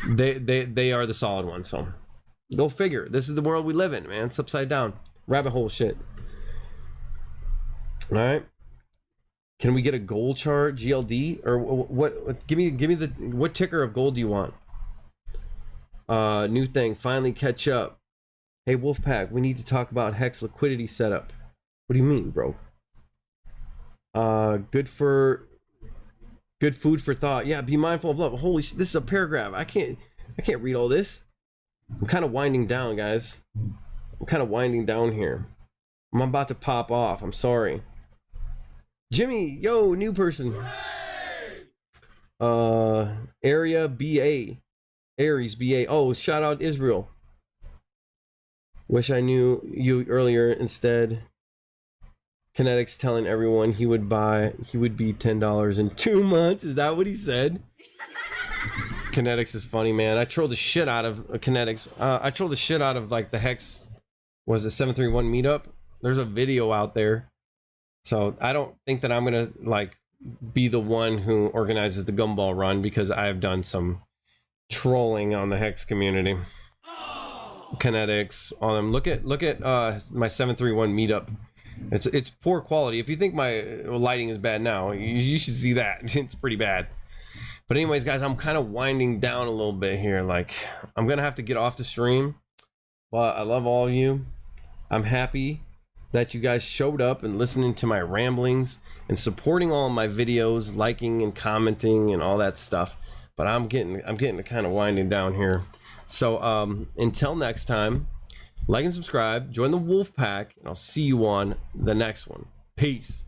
they are the solid one. So go figure. This is the world we live in, man. It's upside down. Rabbit hole shit. All right. Can we get a gold chart, GLD, or what? Give me the what ticker of gold do you want? New thing. Finally catch up. Hey Woof Pack, we need to talk about Hex liquidity setup. What do you mean, bro? Good food for thought. Yeah, be mindful of love. Holy shit, this is a paragraph. I can't read all this. I'm kind of winding down, guys. I'm kind of winding down here. I'm about to pop off. I'm sorry. Jimmy, yo, new person. Area BA. Aries BA. Oh, shout out Israel. Wish I knew you earlier. Instead, Kinetics telling everyone he would be $10 in 2 months. Is that what he said? Kinetics is funny, man. I trolled the shit out of Kinetics. I trolled the shit out of like the Hex. Was it 731 meetup? There's a video out there. So I don't think that I'm gonna like be the one who organizes the gumball run, because I have done some trolling on the Hex community. Kinetics on them. Look at my 731 meetup. It's poor quality. If you think my lighting is bad now, you should see that. It's pretty bad. But anyways, guys, I'm kind of winding down a little bit here. Like, I'm gonna have to get off the stream, but I love all of you. I'm happy that you guys showed up and listening to my ramblings and supporting all of my videos, liking and commenting and all that stuff. But I'm getting to kind of winding down here. So until next time, like and subscribe, join the Woof Pack, and I'll see you on the next one. Peace.